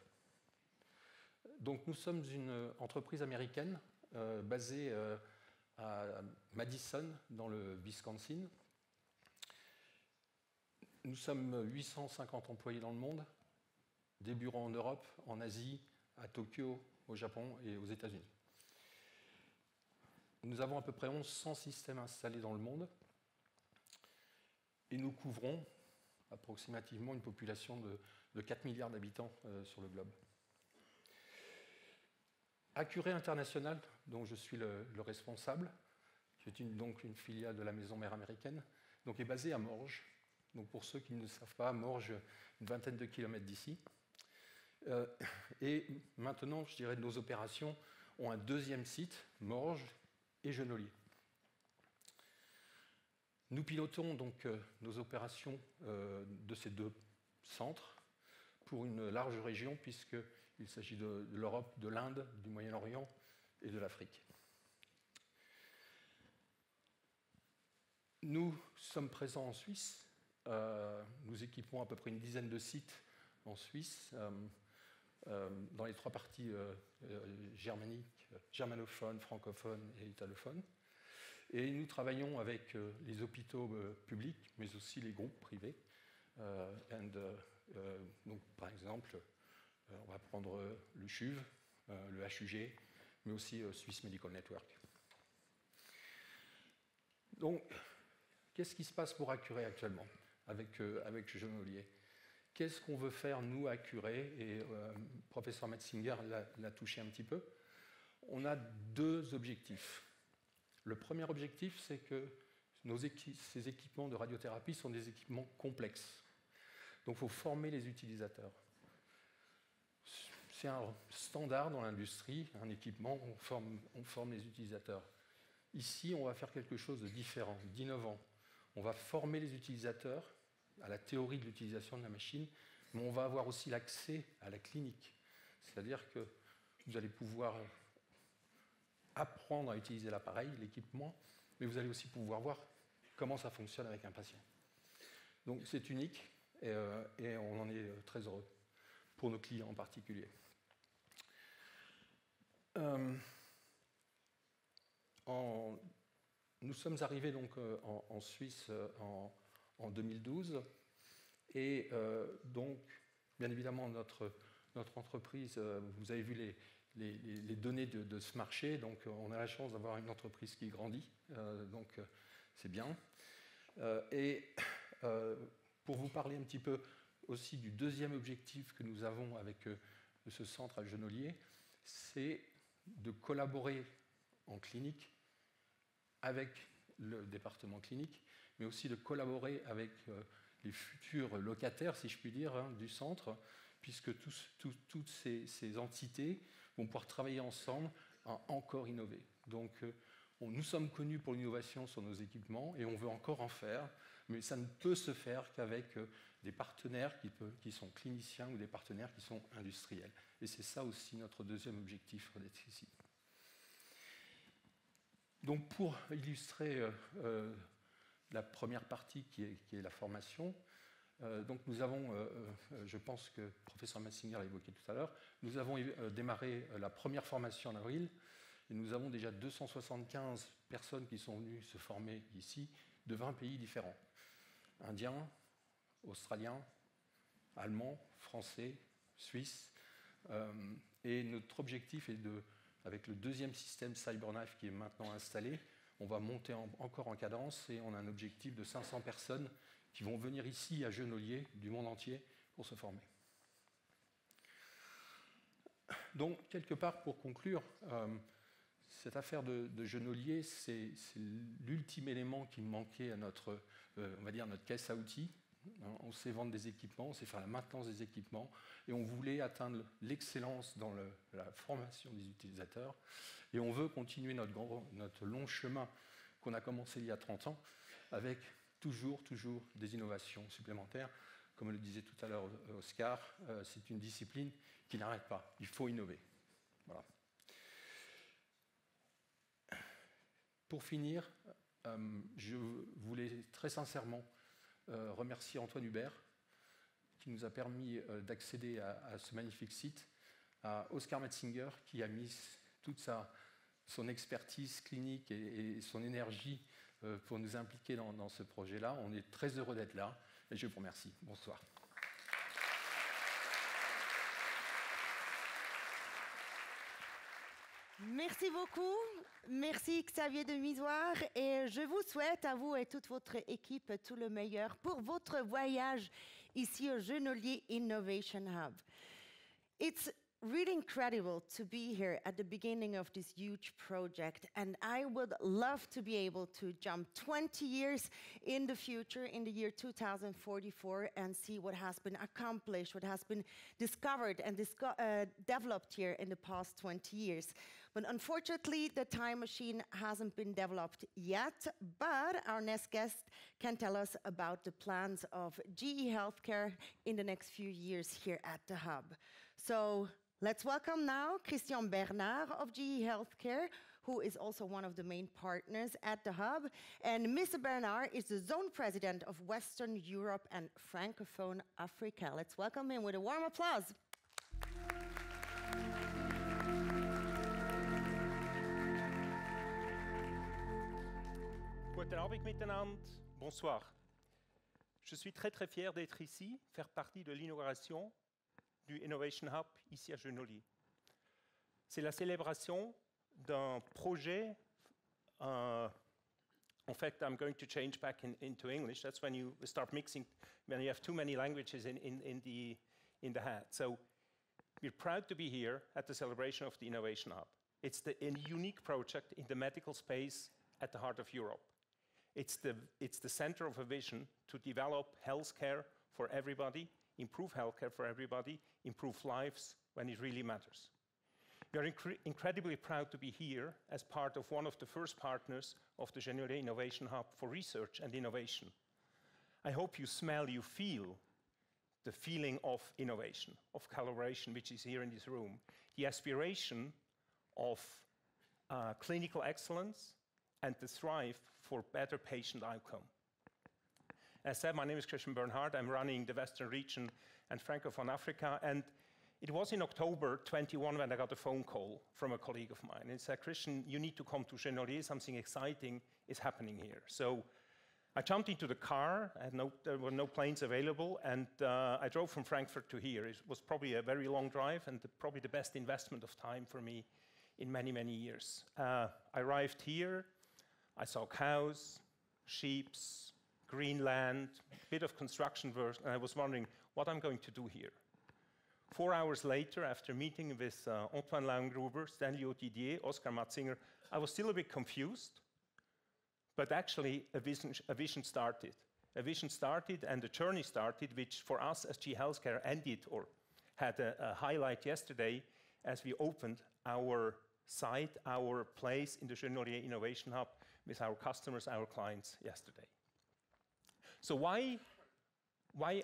Donc nous sommes une entreprise américaine basée à Madison, dans le Wisconsin. Nous sommes 850 employés dans le monde, des bureaux en Europe, en Asie, à Tokyo, au Japon et aux États-Unis. Nous avons à peu près 1100 systèmes installés dans le monde et nous couvrons approximativement une population de 4 milliards d'habitants sur le globe. Accuray International, dont je suis le responsable, qui est donc une filiale de la maison mère américaine, donc est basée à Morges. Donc pour ceux qui ne le savent pas, Morges, une vingtaine de kilomètres d'ici. Et maintenant, je dirais, nos opérations ont un deuxième site, Morges et Genolier. Nous pilotons donc nos opérations de ces deux centres pour une large région, puisqu'il s'agit de l'Europe, de l'Inde, du Moyen-Orient et de l'Afrique. Nous sommes présents en Suisse. Nous équipons à peu près une dizaine de sites en Suisse, dans les trois parties germaniques, germanophones, francophones et italophones. Et nous travaillons avec les hôpitaux publics, mais aussi les groupes privés. Donc, par exemple, on va prendre le CHUV, le HUG, mais aussi Swiss Medical Network. Donc, qu'est-ce qui se passe pour Accuray actuellement avec Genolier? Qu'est-ce qu'on veut faire, nous, à Accuray? Et professeur Metzinger l'a touché un petit peu. On a deux objectifs. Le premier objectif, c'est que ces équipements de radiothérapie sont des équipements complexes. Donc, il faut former les utilisateurs. C'est un standard dans l'industrie, un équipement, on forme les utilisateurs. Ici, on va faire quelque chose de différent, d'innovant. On va former les utilisateurs à la théorie de l'utilisation de la machine, mais on va avoir aussi l'accès à la clinique. C'est-à-dire que vous allez pouvoir apprendre à utiliser l'appareil, l'équipement, mais vous allez aussi pouvoir voir comment ça fonctionne avec un patient. Donc c'est unique et on en est très heureux, pour nos clients en particulier. Nous sommes arrivés donc en Suisse en 2012 et donc bien évidemment notre entreprise, vous avez vu les données de ce marché, donc on a la chance d'avoir une entreprise qui grandit, donc c'est bien. Et pour vous parler un petit peu aussi du deuxième objectif que nous avons avec ce centre à Genolier, c'est de collaborer en clinique avec le département clinique, mais aussi de collaborer avec les futurs locataires, si je puis dire, du centre, puisque toutes ces entités vont pouvoir travailler ensemble à encore innover. Donc, nous sommes connus pour l'innovation sur nos équipements et on veut encore en faire, mais ça ne peut se faire qu'avec des partenaires qui sont cliniciens ou des partenaires qui sont industriels. Et c'est ça aussi notre deuxième objectif d'être ici. Donc, pour illustrer la première partie qui est la formation, donc nous avons, je pense que le professeur Metzinger l'a évoqué tout à l'heure, nous avons démarré la première formation en avril et nous avons déjà 275 personnes qui sont venues se former ici de 20 pays différents. Indiens, Australiens, Allemands, Français, Suisses. Et notre objectif est avec le deuxième système CyberKnife qui est maintenant installé, on va monter encore en cadence et on a un objectif de 500 personnes qui vont venir ici à Genolier du monde entier pour se former. Donc, quelque part, pour conclure, cette affaire de Genolier, c'est l'ultime élément qui manquait à notre, on va dire, notre caisse à outils. On sait vendre des équipements, on sait faire la maintenance des équipements, et on voulait atteindre l'excellence dans la formation des utilisateurs. Et on veut continuer notre long chemin qu'on a commencé il y a 30 ans, avec toujours des innovations supplémentaires, comme le disait tout à l'heure Oscar, c'est une discipline qui n'arrête pas. Il faut innover. Voilà. Pour finir, je voulais très sincèrement remercier Antoine Hubert, qui nous a permis d'accéder à ce magnifique site, à Oscar Metzinger, qui a mis toute son expertise clinique et son énergie pour nous impliquer dans ce projet-là. On est très heureux d'être là et je vous remercie. Bonsoir. Merci beaucoup. Merci Xavier de Misoire et je vous souhaite à vous et toute votre équipe tout le meilleur pour votre voyage ici au Genolier Innovation Hub. It's really incredible to be here at the beginning of this huge project, and I would love to be able to jump 20 years in the future, in the year 2044, and see what has been accomplished, what has been discovered and developed here in the past 20 years. But unfortunately, the time machine hasn't been developed yet, but our next guest can tell us about the plans of GE Healthcare in the next few years here at the Hub. So let's welcome now Christian Bernard of GE Healthcare, who is also one of the main partners at the Hub. And Mr. Bernard is the Zone President of Western Europe and Francophone Africa. Let's welcome him with a warm applause. Guten Abend miteinander, bonsoir. Je suis très fier d'être ici, faire partie de l'inauguration du Innovation Hub ici à Genolier. C'est la célébration d'un projet. In fact, I'm going to change back into English. That's when you start mixing, when you have too many languages in the hat. So we're proud to be here at the celebration of the Innovation Hub. It's a unique project in the medical space at the heart of Europe. It's the center of a vision to develop healthcare for everybody, improve healthcare for everybody, improve lives when it really matters. We are incredibly proud to be here as part of one of the first partners of the Genolier Innovation Hub for research and innovation. I hope you smell, you feel the feeling of innovation, of collaboration, which is here in this room, the aspiration of clinical excellence and the thrive for better patient outcome. As said, my name is Christian Bernhard. I'm running the Western region and Francophone Africa. And it was in October 21 when I got a phone call from a colleague of mine. He said, Christian, you need to come to Genolier. Something exciting is happening here. So I jumped into the car. There were no planes available. And I drove from Frankfurt to here. It was probably a very long drive and probably the best investment of time for me in many, many years. I arrived here. I saw cows, sheep, green land, a bit of construction work, and I was wondering what I'm going to do here. 4 hours later, after meeting with Antoine Laungruber, Stanley Otidier, Oscar Metzinger, I was still a bit confused, but actually a vision started. A vision started and a journey started, which for us as GE Healthcare ended or had a highlight yesterday as we opened our site, our place in the Genolier Innovation Hub with our customers, our clients yesterday. So why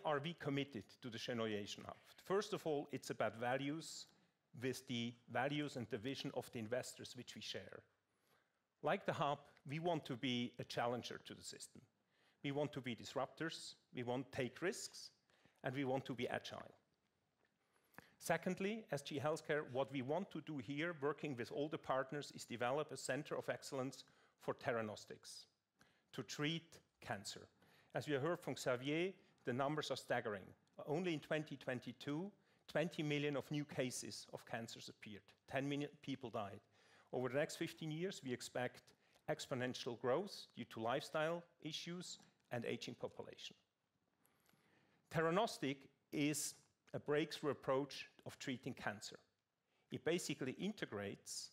are we committed to the Genolier Innovation Hub? First of all, it's about values with the values and the vision of the investors which we share. Like the Hub, we want to be a challenger to the system. We want to be disruptors, we want to take risks, and we want to be agile. Secondly, as GE Healthcare, what we want to do here, working with all the partners, is develop a center of excellence for theranostics to treat cancer. As we heard from Xavier, the numbers are staggering. Only in 2022, 20 million of new cases of cancers appeared. 10 million people died. Over the next 15 years, we expect exponential growth due to lifestyle issues and aging population. Theranostic is a breakthrough approach of treating cancer. It basically integrates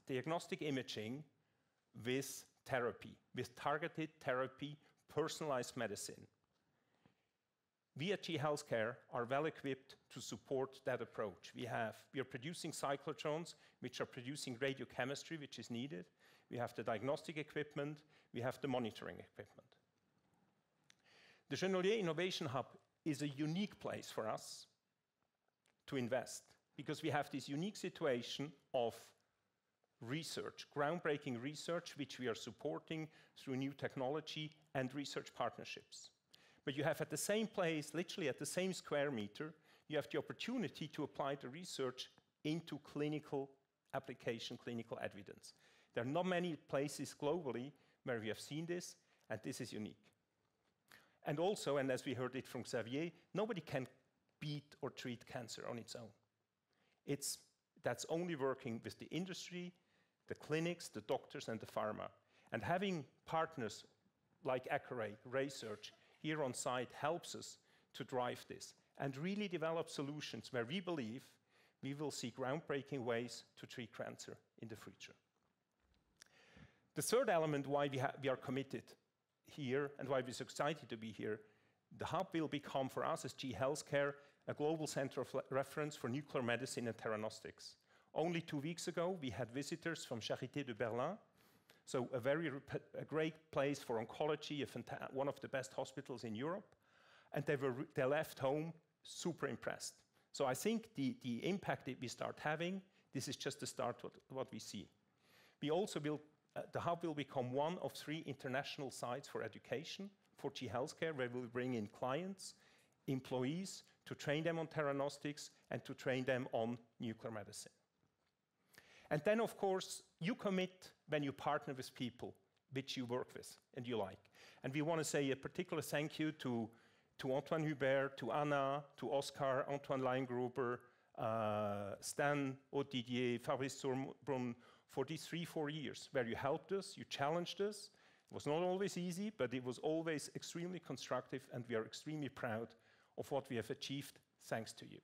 diagnostic imaging with therapy, with targeted therapy, personalized medicine. We at GE Healthcare are well equipped to support that approach. We are producing cyclotrons, which are producing radiochemistry, which is needed. We have the diagnostic equipment. We have the monitoring equipment. The Genolier Innovation Hub is a unique place for us to invest because we have this unique situation of research, groundbreaking research, which we are supporting through new technology and research partnerships. But you have at the same place, literally at the same square meter, you have the opportunity to apply the research into clinical application, clinical evidence. There are not many places globally where we have seen this, and this is unique. And also, and as we heard it from Xavier, nobody can beat or treat cancer on its own. That's only working with the industry, the clinics, the doctors, and the pharma. And having partners like Accuray Research here on site helps us to drive this and really develop solutions where we believe we will see groundbreaking ways to treat cancer in the future. The third element why we are committed here and why we're so excited to be here, the hub will become for us as GE Healthcare a global center of reference for nuclear medicine and theranostics. Only 2 weeks ago, we had visitors from Charité de Berlin, so a great place for oncology, one of the best hospitals in Europe, and they left home super impressed. So I think the impact that we start having, this is just the start of what we see. We also will, the hub will become one of 3 international sites for education for GE Healthcare, where we'll bring in clients, employees, to train them on theranostics and to train them on nuclear medicine. And then, of course, you commit when you partner with people which you work with and you like. And we want to say a particular thank you to Antoine Hubert, to Anna, to Oscar, Antoine Leingruber, Stan Otidier, Fabrice Surbrun, for these 3-4 years where you helped us, you challenged us. It was not always easy, but it was always extremely constructive, and we are extremely proud of what we have achieved thanks to you.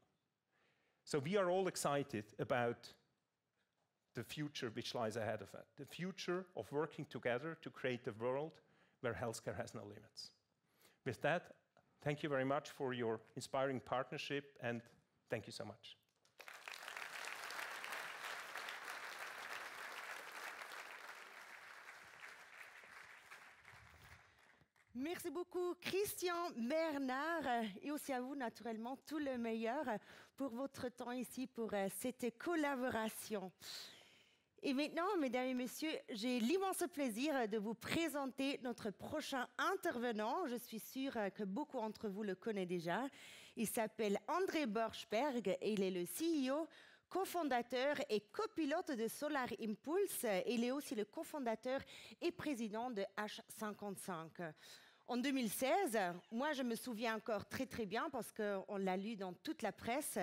So we are all excited about the future which lies ahead of it, the future of working together to create a world where healthcare has no limits. With that, thank you very much for your inspiring partnership, and thank you so much. Merci beaucoup, Christian Bernard, et aussi à vous, naturellement, tout le meilleur pour votre temps ici, pour cette collaboration. Et maintenant, mesdames et messieurs, j'ai l'immense plaisir de vous présenter notre prochain intervenant. Je suis sûre que beaucoup d'entre vous le connaissent déjà. Il s'appelle André Borschberg et il est le CEO, cofondateur et copilote de Solar Impulse. Il est aussi le cofondateur et président de H55. En 2016, moi je me souviens encore très très bien parce qu'on l'a lu dans toute la presse.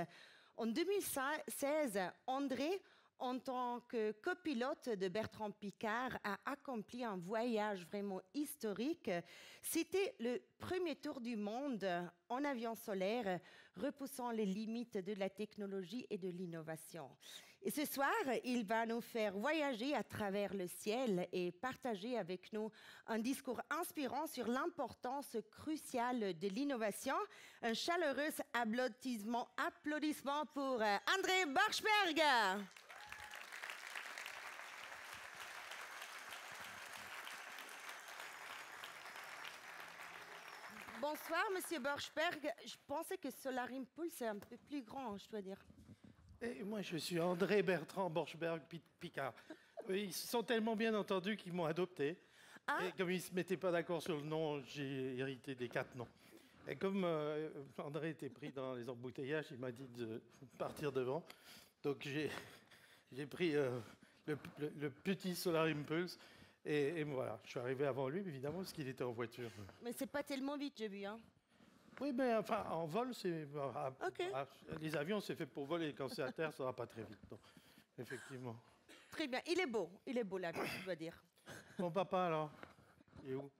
En 2016, André, en tant que copilote de Bertrand Piccard, a accompli un voyage vraiment historique. C'était le premier tour du monde en avion solaire, repoussant les limites de la technologie et de l'innovation. Et ce soir, il va nous faire voyager à travers le ciel et partager avec nous un discours inspirant sur l'importance cruciale de l'innovation. Un chaleureux applaudissement pour André Borschberg. Bonsoir, Monsieur Borschberg. Je pensais que Solar Impulse est un peu plus grand, je dois dire. Et moi, je suis André Bertrand Borschberg Piccard. Ils se sont tellement bien entendus qu'ils m'ont adopté. Ah. Et comme ils ne se mettaient pas d'accord sur le nom, j'ai hérité des 4 noms. Et comme André était pris dans les embouteillages, il m'a dit de partir devant. Donc j'ai pris le petit Solar Impulse. Et voilà, je suis arrivé avant lui, évidemment, parce qu'il était en voiture. Mais c'est pas tellement vite, j'ai vu, hein. Oui, mais enfin, en vol, c'est... Okay. Les avions, c'est fait pour voler. Quand c'est à terre, ça va pas très vite. Donc, effectivement. Très bien. Il est beau, là, je dois dire. Mon papa, alors, il est où?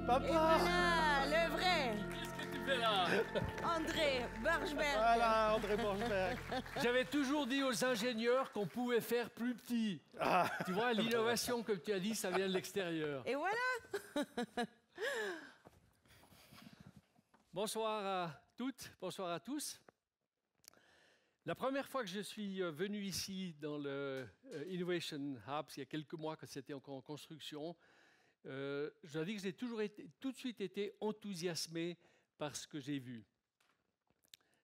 Papa! Et voilà, le vrai! Là. André Borschberg. Voilà, André Borschberg. J'avais toujours dit aux ingénieurs qu'on pouvait faire plus petit. Ah. Tu vois, l'innovation, comme tu as dit, ça vient de l'extérieur. Et voilà. Bonsoir à toutes, bonsoir à tous. La première fois que je suis venu ici dans le Innovation Hub, il y a quelques mois quand c'était encore en construction, je dois dire que j'ai tout de suite été enthousiasmé par ce que j'ai vu.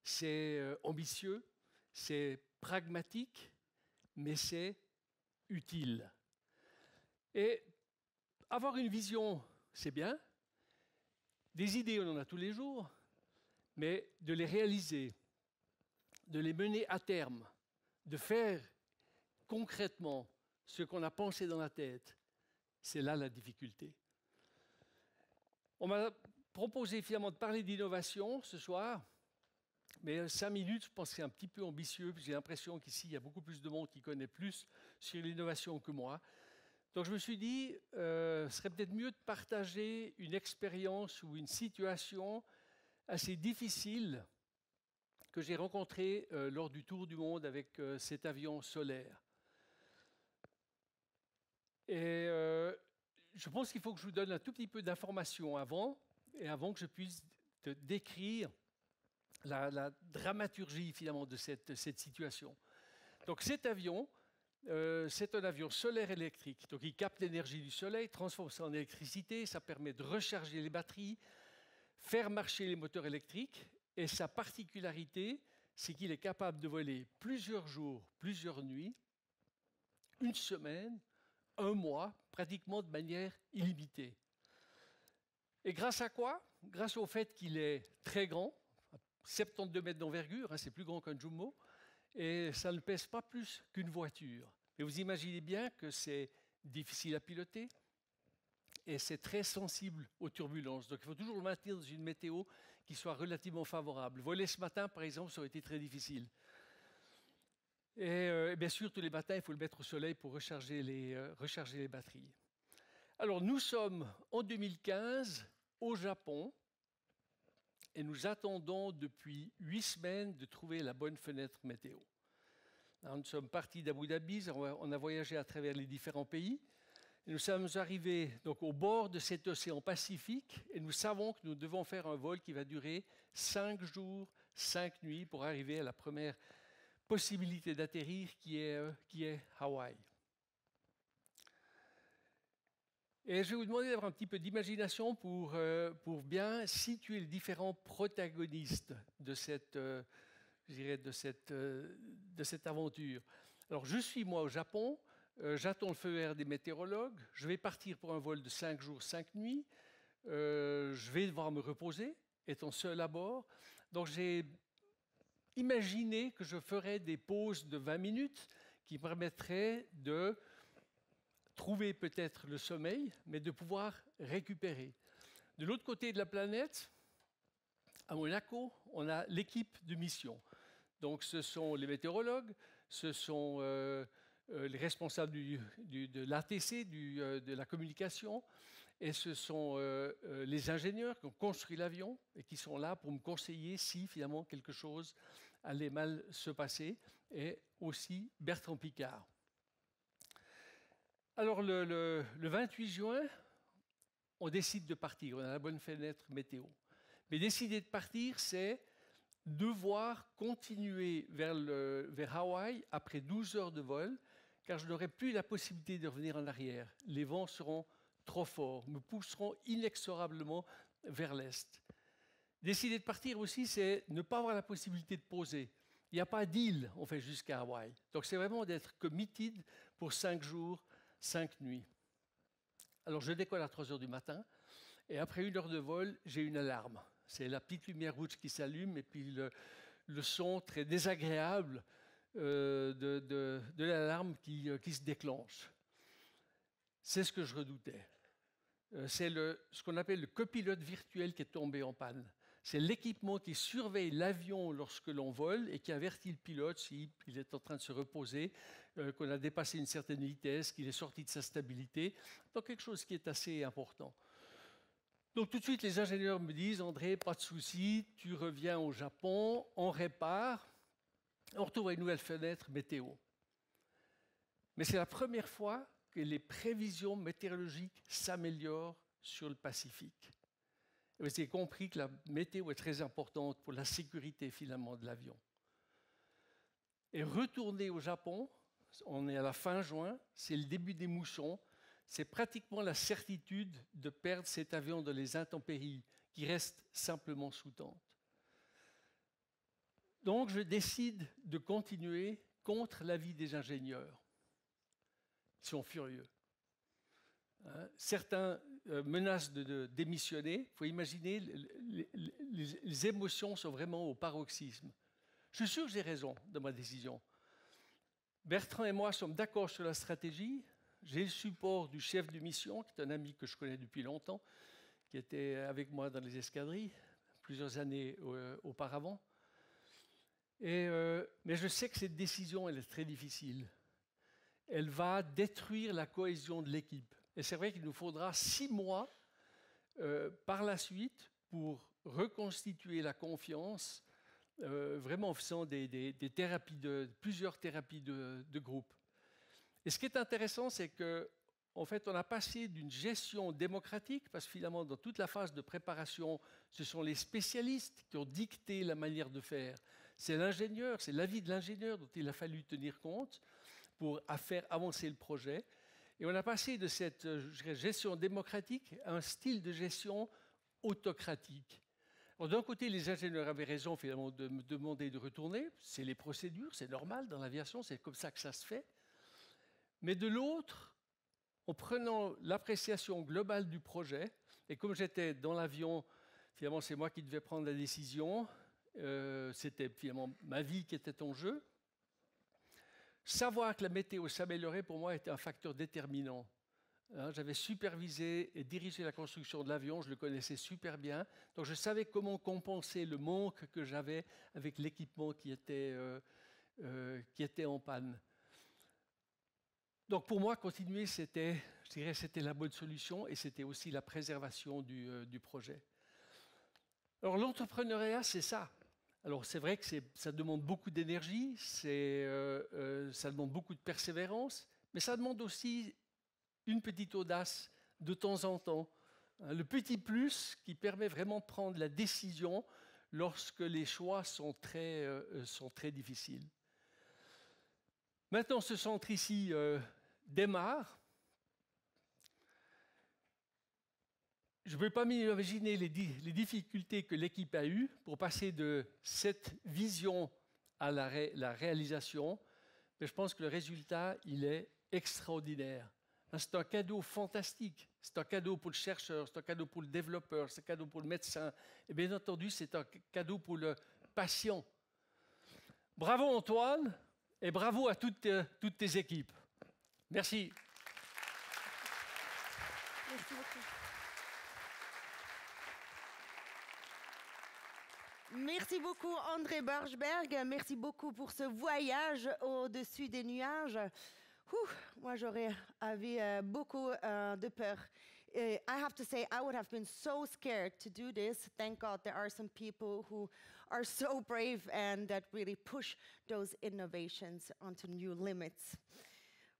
C'est ambitieux, c'est pragmatique, mais c'est utile. Et avoir une vision, c'est bien. Des idées, on en a tous les jours, mais de les réaliser, de les mener à terme, de faire concrètement ce qu'on a pensé dans la tête, c'est là la difficulté. On m'a proposé finalement de parler d'innovation ce soir, mais 5 minutes, je pense que c'est un petit peu ambitieux, puis j'ai l'impression qu'ici, il y a beaucoup plus de monde qui connaît plus sur l'innovation que moi. Donc je me suis dit, ce serait peut-être mieux de partager une expérience ou une situation assez difficile que j'ai rencontrée lors du tour du monde avec cet avion solaire. Et je pense qu'il faut que je vous donne un tout petit peu d'informations avant que je puisse te décrire la dramaturgie finalement de cette situation. Donc cet avion, c'est un avion solaire électrique. Donc il capte l'énergie du soleil, transforme ça en électricité, ça permet de recharger les batteries, faire marcher les moteurs électriques, et sa particularité, c'est qu'il est capable de voler plusieurs jours, plusieurs nuits, une semaine, un mois, pratiquement de manière illimitée. Et grâce à quoi? Grâce au fait qu'il est très grand, 72 mètres d'envergure, hein, c'est plus grand qu'un Jumbo, et ça ne pèse pas plus qu'une voiture. Et vous imaginez bien que c'est difficile à piloter et c'est très sensible aux turbulences. Donc il faut toujours le maintenir dans une météo qui soit relativement favorable. Voler ce matin, par exemple, ça aurait été très difficile. Et bien sûr, tous les matins, il faut le mettre au soleil pour recharger les batteries. Alors nous sommes en 2015 au Japon et nous attendons depuis 8 semaines de trouver la bonne fenêtre météo. Alors, nous sommes partis d'Abu Dhabi, on a voyagé à travers les différents pays. Et nous sommes arrivés donc, au bord de cet océan Pacifique et nous savons que nous devons faire un vol qui va durer 5 jours, 5 nuits pour arriver à la première possibilité d'atterrir qui est Hawaï. Et je vais vous demander d'avoir un petit peu d'imagination pour bien situer les différents protagonistes de cette aventure. Alors, je suis moi au Japon, j'attends le feu vert des météorologues, je vais partir pour un vol de 5 jours, 5 nuits, je vais devoir me reposer, étant seul à bord. Donc, j'ai imaginé que je ferais des pauses de 20 minutes qui permettraient de trouver peut-être le sommeil, mais de pouvoir récupérer. De l'autre côté de la planète, à Monaco, on a l'équipe de mission. Donc, ce sont les météorologues, ce sont les responsables de l'ATC, de la communication, et ce sont les ingénieurs qui ont construit l'avion et qui sont là pour me conseiller si finalement quelque chose allait mal se passer, et aussi Bertrand Piccard. Alors, le 28 juin, on décide de partir, on a la bonne fenêtre météo. Mais décider de partir, c'est devoir continuer vers Hawaï après 12 heures de vol, car je n'aurai plus la possibilité de revenir en arrière. Les vents seront trop forts, me pousseront inexorablement vers l'est. Décider de partir aussi, c'est ne pas avoir la possibilité de poser. Il n'y a pas d'île, on fait jusqu'à Hawaï. Donc c'est vraiment d'être committed pour 5 jours, 5 nuits. Alors je décolle à 3 heures du matin, et après 1 heure de vol, j'ai une alarme. C'est la petite lumière rouge qui s'allume et puis le son très désagréable de l'alarme qui se déclenche. C'est ce que je redoutais. C'est ce qu'on appelle le copilote virtuel qui est tombé en panne. C'est l'équipement qui surveille l'avion lorsque l'on vole et qui avertit le pilote s'il est en train de se reposer, qu'on a dépassé une certaine vitesse, qu'il est sorti de sa stabilité. Donc quelque chose qui est assez important. Donc tout de suite, les ingénieurs me disent « André, pas de souci, tu reviens au Japon, on répare, on retrouve une nouvelle fenêtre météo. » Mais c'est la première fois que les prévisions météorologiques s'améliorent sur le Pacifique. Et vous avez compris que la météo est très importante pour la sécurité finalement de l'avion. Et retourner au Japon, on est à la fin juin, c'est le début des moussons, c'est pratiquement la certitude de perdre cet avion dans les intempéries qui reste simplement sous tente. Donc je décide de continuer contre l'avis des ingénieurs. Ils sont furieux. Certains menacent de démissionner. Il faut imaginer, les émotions sont vraiment au paroxysme. Je suis sûr que j'ai raison dans ma décision. Bertrand et moi sommes d'accord sur la stratégie. J'ai le support du chef de mission, qui est un ami que je connais depuis longtemps, qui était avec moi dans les escadrilles plusieurs années auparavant. Mais je sais que cette décision, elle est très difficile. Elle va détruire la cohésion de l'équipe. Et c'est vrai qu'il nous faudra 6 mois par la suite pour reconstituer la confiance, vraiment en faisant plusieurs thérapies de groupe. Et ce qui est intéressant, c'est qu'en fait, on a passé d'une gestion démocratique, parce que finalement, dans toute la phase de préparation, ce sont les spécialistes qui ont dicté la manière de faire. C'est l'ingénieur, c'est l'avis de l'ingénieur dont il a fallu tenir compte pour faire avancer le projet. Et on a passé de cette gestion démocratique à un style de gestion autocratique. D'un côté, les ingénieurs avaient raison finalement de me demander de retourner. C'est les procédures, c'est normal dans l'aviation, c'est comme ça que ça se fait. Mais de l'autre, en prenant l'appréciation globale du projet, et comme j'étais dans l'avion, finalement c'est moi qui devais prendre la décision, c'était finalement ma vie qui était en jeu. Savoir que la météo s'améliorait pour moi était un facteur déterminant. J'avais supervisé et dirigé la construction de l'avion, je le connaissais super bien, donc je savais comment compenser le manque que j'avais avec l'équipement qui était en panne. Donc pour moi, continuer, c'était la bonne solution et c'était aussi la préservation du projet. Alors l'entrepreneuriat, c'est ça. Alors c'est vrai que ça demande beaucoup d'énergie, ça demande beaucoup de persévérance, mais ça demande aussi une petite audace de temps en temps. Le petit plus qui permet vraiment de prendre la décision lorsque les choix sont très difficiles. Maintenant, ce centre ici démarre. Je ne peux pas m'imaginer les difficultés que l'équipe a eues pour passer de cette vision à la réalisation, mais je pense que le résultat, il est extraordinaire. C'est un cadeau fantastique. C'est un cadeau pour le chercheur, c'est un cadeau pour le développeur, c'est un cadeau pour le médecin. Et bien entendu, c'est un cadeau pour le patient. Bravo Antoine et bravo à toutes tes équipes. Merci. Merci beaucoup. Merci beaucoup André Borschberg. Merci beaucoup pour ce voyage au-dessus des nuages. Moi, j'aurais eu beaucoup de peur. I have to say, I would have been so scared to do this. Thank God there are some people who are so brave and that really push those innovations onto new limits.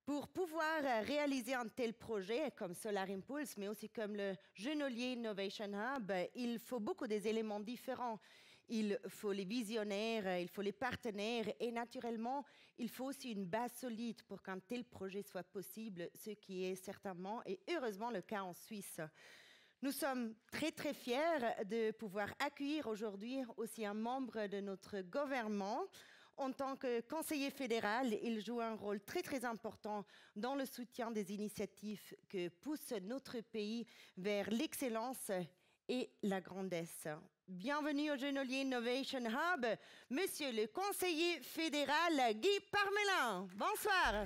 Pour pouvoir réaliser un tel projet comme Solar Impulse, mais aussi comme le Genolier Innovation Hub, il faut beaucoup des éléments différents. Il faut les visionnaires, il faut les partenaires et naturellement, il faut aussi une base solide pour qu'un tel projet soit possible, ce qui est certainement et heureusement le cas en Suisse. Nous sommes très très fiers de pouvoir accueillir aujourd'hui aussi un membre de notre gouvernement. En tant que conseiller fédéral, il joue un rôle très très important dans le soutien des initiatives que pousse notre pays vers l'excellence et la grandesse. Bienvenue au Genolier Innovation Hub, Monsieur le conseiller fédéral Guy Parmelin. Bonsoir.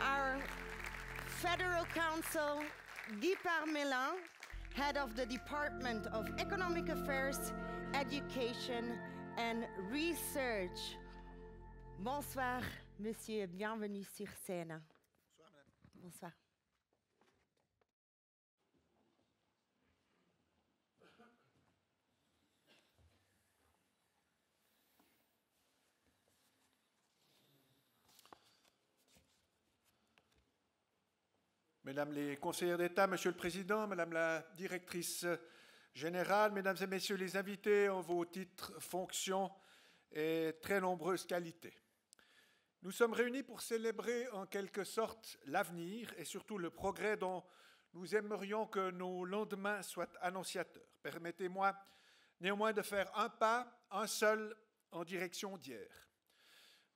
Our Federal Counsel, Guy Parmelin, Head of the Department of Economic Affairs, Education and Research. Bonsoir, monsieur, bienvenue sur scène. Bonsoir, madame. Bonsoir. Mesdames les conseillères d'État, Monsieur le Président, Madame la directrice général, mesdames et messieurs les invités, en vos titres, fonctions et très nombreuses qualités. Nous sommes réunis pour célébrer en quelque sorte l'avenir et surtout le progrès dont nous aimerions que nos lendemains soient annonciateurs. Permettez-moi néanmoins de faire un pas, un seul, en direction d'hier.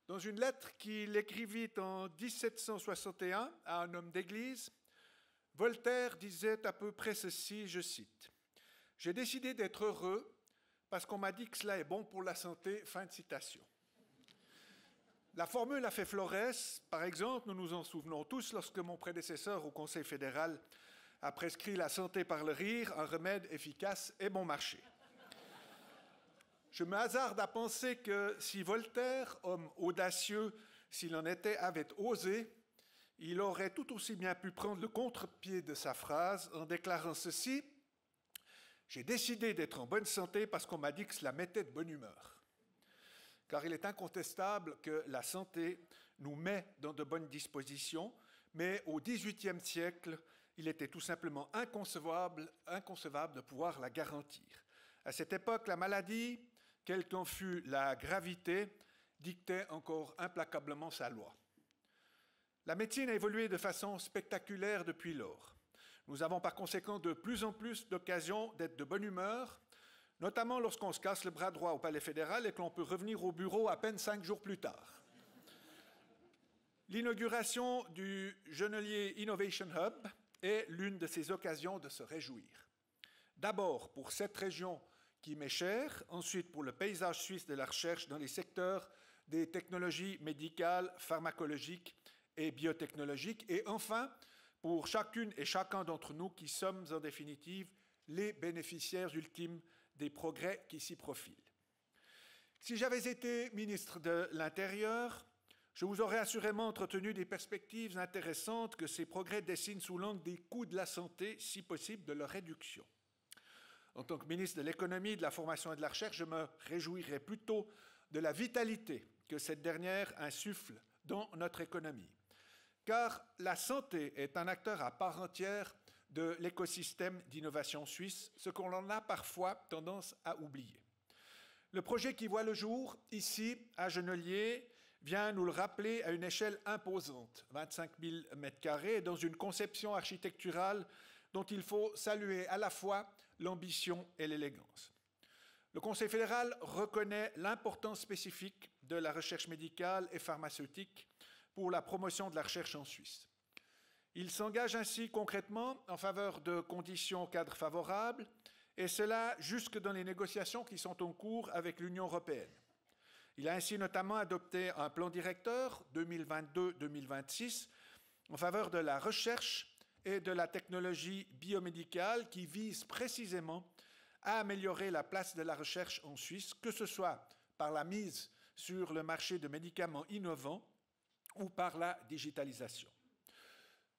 Dans une lettre qu'il écrivit en 1761 à un homme d'église, Voltaire disait à peu près ceci, je cite, « J'ai décidé d'être heureux parce qu'on m'a dit que cela est bon pour la santé. » Fin de citation. La formule a fait florès. Par exemple, nous nous en souvenons tous lorsque mon prédécesseur au Conseil fédéral a prescrit la santé par le rire, un remède efficace et bon marché. Je me hasarde à penser que si Voltaire, homme audacieux s'il en était, avait osé, il aurait tout aussi bien pu prendre le contre-pied de sa phrase en déclarant ceci, « J'ai décidé d'être en bonne santé parce qu'on m'a dit que cela mettait de bonne humeur. » Car il est incontestable que la santé nous met dans de bonnes dispositions, mais au XVIIIe siècle, il était tout simplement inconcevable de pouvoir la garantir. À cette époque, la maladie, quelle qu'en fût la gravité, dictait encore implacablement sa loi. La médecine a évolué de façon spectaculaire depuis lors. Nous avons par conséquent de plus en plus d'occasions d'être de bonne humeur, notamment lorsqu'on se casse le bras droit au Palais fédéral et que l'on peut revenir au bureau à peine 5 jours plus tard. L'inauguration du Genolier Innovation Hub est l'une de ces occasions de se réjouir. D'abord pour cette région qui m'est chère, ensuite pour le paysage suisse de la recherche dans les secteurs des technologies médicales, pharmacologiques et biotechnologiques, et enfin pour chacune et chacun d'entre nous qui sommes en définitive les bénéficiaires ultimes des progrès qui s'y profilent. Si j'avais été ministre de l'Intérieur, je vous aurais assurément entretenu des perspectives intéressantes que ces progrès dessinent sous l'angle des coûts de la santé, si possible de leur réduction. En tant que ministre de l'Économie, de la Formation et de la Recherche, je me réjouirais plutôt de la vitalité que cette dernière insuffle dans notre économie. Car la santé est un acteur à part entière de l'écosystème d'innovation suisse, ce qu'on en a parfois tendance à oublier. Le projet qui voit le jour, ici, à Genolier, vient nous le rappeler à une échelle imposante, 25 000 m², et dans une conception architecturale dont il faut saluer à la fois l'ambition et l'élégance. Le Conseil fédéral reconnaît l'importance spécifique de la recherche médicale et pharmaceutique pour la promotion de la recherche en Suisse. Il s'engage ainsi concrètement en faveur de conditions cadres favorables, et cela jusque dans les négociations qui sont en cours avec l'Union européenne. Il a ainsi notamment adopté un plan directeur 2022-2026 en faveur de la recherche et de la technologie biomédicale qui vise précisément à améliorer la place de la recherche en Suisse, que ce soit par la mise sur le marché de médicaments innovants ou par la digitalisation.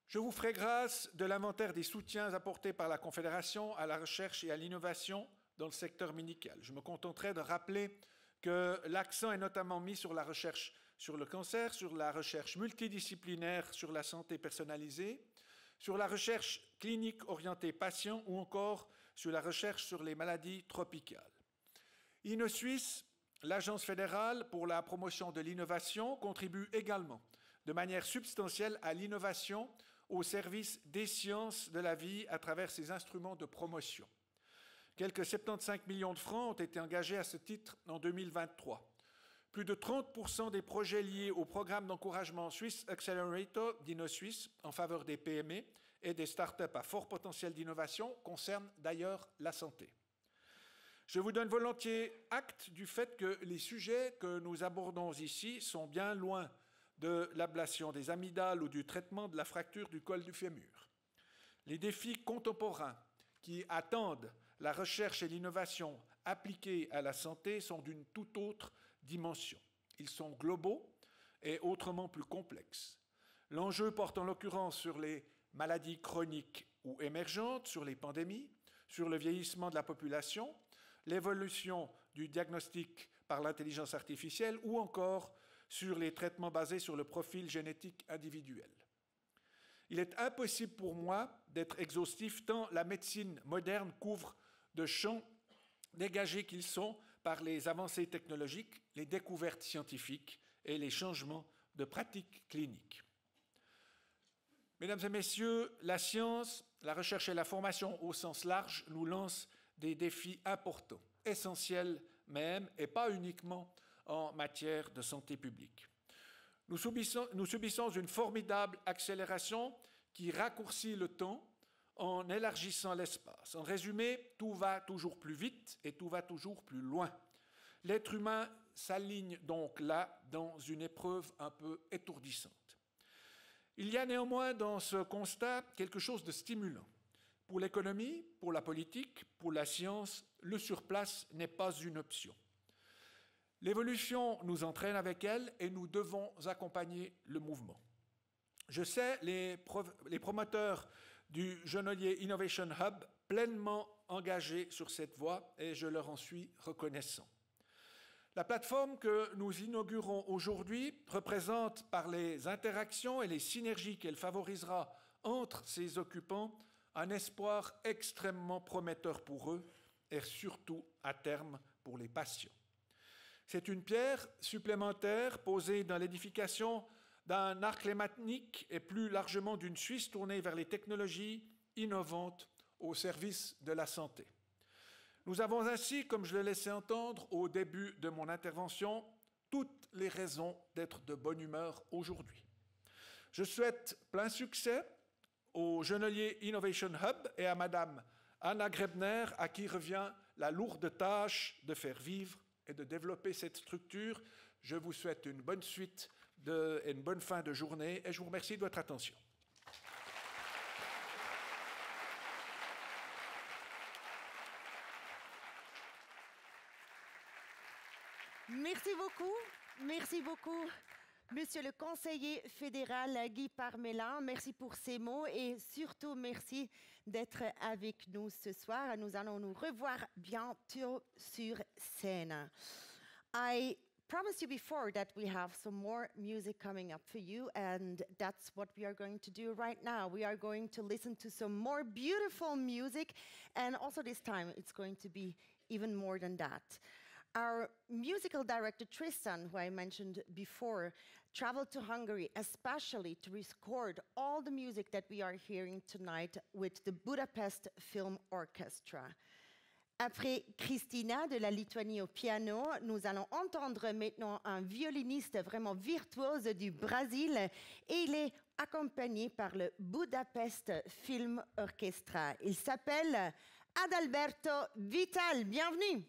Je vous ferai grâce de l'inventaire des soutiens apportés par la Confédération à la recherche et à l'innovation dans le secteur médical. Je me contenterai de rappeler que l'accent est notamment mis sur la recherche sur le cancer, sur la recherche multidisciplinaire sur la santé personnalisée, sur la recherche clinique orientée patient ou encore sur la recherche sur les maladies tropicales. InnoSuisse, l'agence fédérale pour la promotion de l'innovation, contribue également de manière substantielle à l'innovation au service des sciences de la vie à travers ses instruments de promotion. Quelques 75 millions de francs ont été engagés à ce titre en 2023. Plus de 30% des projets liés au programme d'encouragement Swiss Accelerator d'InnoSuisse en faveur des PME et des start-up à fort potentiel d'innovation concernent d'ailleurs la santé. Je vous donne volontiers acte du fait que les sujets que nous abordons ici sont bien loin de l'ablation des amygdales ou du traitement de la fracture du col du fémur. Les défis contemporains qui attendent la recherche et l'innovation appliquées à la santé sont d'une toute autre dimension. Ils sont globaux et autrement plus complexes. L'enjeu porte en l'occurrence sur les maladies chroniques ou émergentes, sur les pandémies, sur le vieillissement de la population, l'évolution du diagnostic par l'intelligence artificielle ou encore sur les traitements basés sur le profil génétique individuel. Il est impossible pour moi d'être exhaustif tant la médecine moderne couvre de champs dégagés qu'ils sont par les avancées technologiques, les découvertes scientifiques et les changements de pratiques cliniques. Mesdames et messieurs, la science, la recherche et la formation au sens large nous lancent des défis importants, essentiels même, et pas uniquement en matière de santé publique. Nous subissons une formidable accélération qui raccourcit le temps en élargissant l'espace. En résumé, tout va toujours plus vite et tout va toujours plus loin. L'être humain s'aligne donc là dans une épreuve un peu étourdissante. Il y a néanmoins dans ce constat quelque chose de stimulant. Pour l'économie, pour la politique, pour la science, le surplace n'est pas une option. L'évolution nous entraîne avec elle et nous devons accompagner le mouvement. Je sais les promoteurs du Genolier Innovation Hub pleinement engagés sur cette voie et je leur en suis reconnaissant. La plateforme que nous inaugurons aujourd'hui représente, par les interactions et les synergies qu'elle favorisera entre ses occupants, un espoir extrêmement prometteur pour eux et surtout, à terme, pour les patients. C'est une pierre supplémentaire posée dans l'édification d'un arc lémanique et plus largement d'une Suisse tournée vers les technologies innovantes au service de la santé. Nous avons ainsi, comme je l'ai laissé entendre au début de mon intervention, toutes les raisons d'être de bonne humeur aujourd'hui. Je souhaite plein succès au Genolier Innovation Hub et à Madame Anna Grebner, à qui revient la lourde tâche de faire vivre et de développer cette structure. Je vous souhaite une bonne suite et une bonne fin de journée et je vous remercie de votre attention. Merci beaucoup, Monsieur le conseiller fédéral Guy Parmelin. Merci pour ces mots et surtout merci d'être avec nous ce soir. Nous allons nous revoir bientôt sur scène. I promised you before that we have some more music coming up for you, and that's what we are going to do right now. We are going to listen to some more beautiful music, and also this time it's going to be even more than that. Our musical director, Tristan, who I mentioned before, traveled to Hungary especially to record all the music that we are hearing tonight with the Budapest Film Orchestra. Après Christina de la Lituanie au piano, nous allons entendre maintenant un violoniste vraiment virtuose du Brésil et il est accompagné par le Budapest Film Orchestra. Il s'appelle Adalberto Vital. Bienvenue.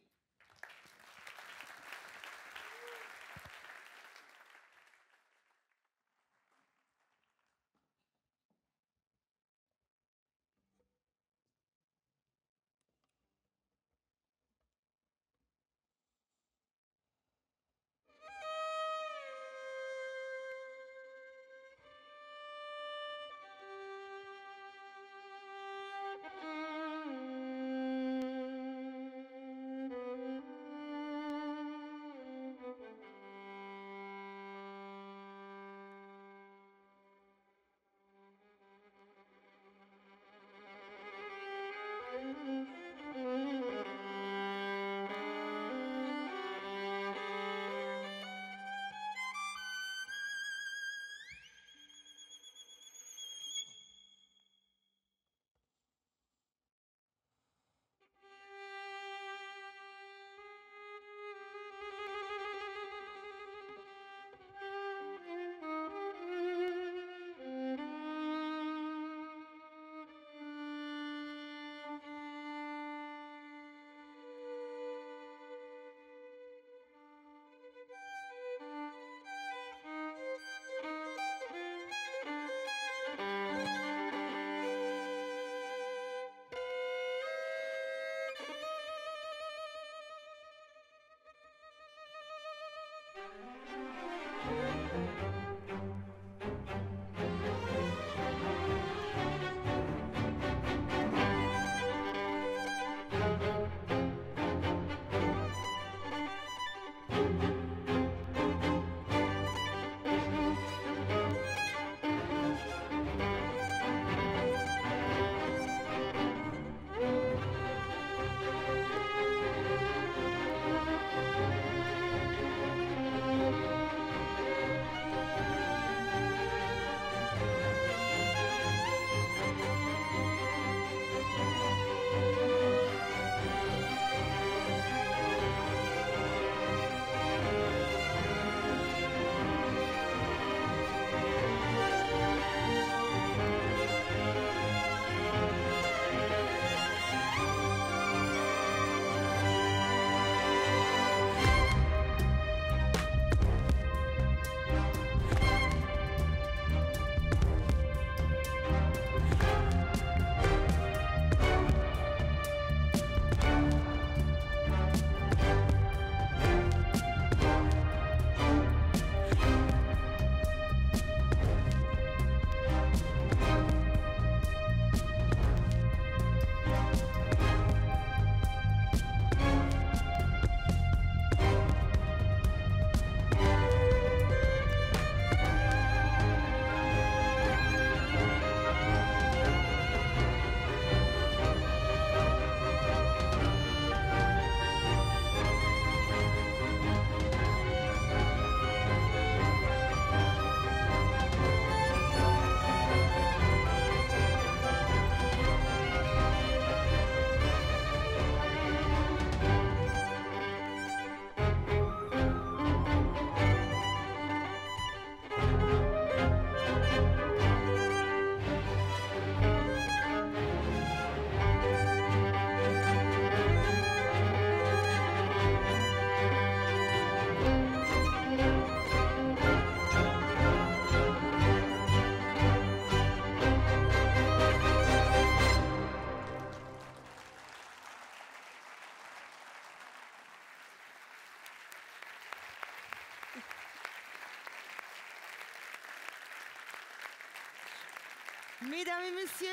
Mesdames et messieurs,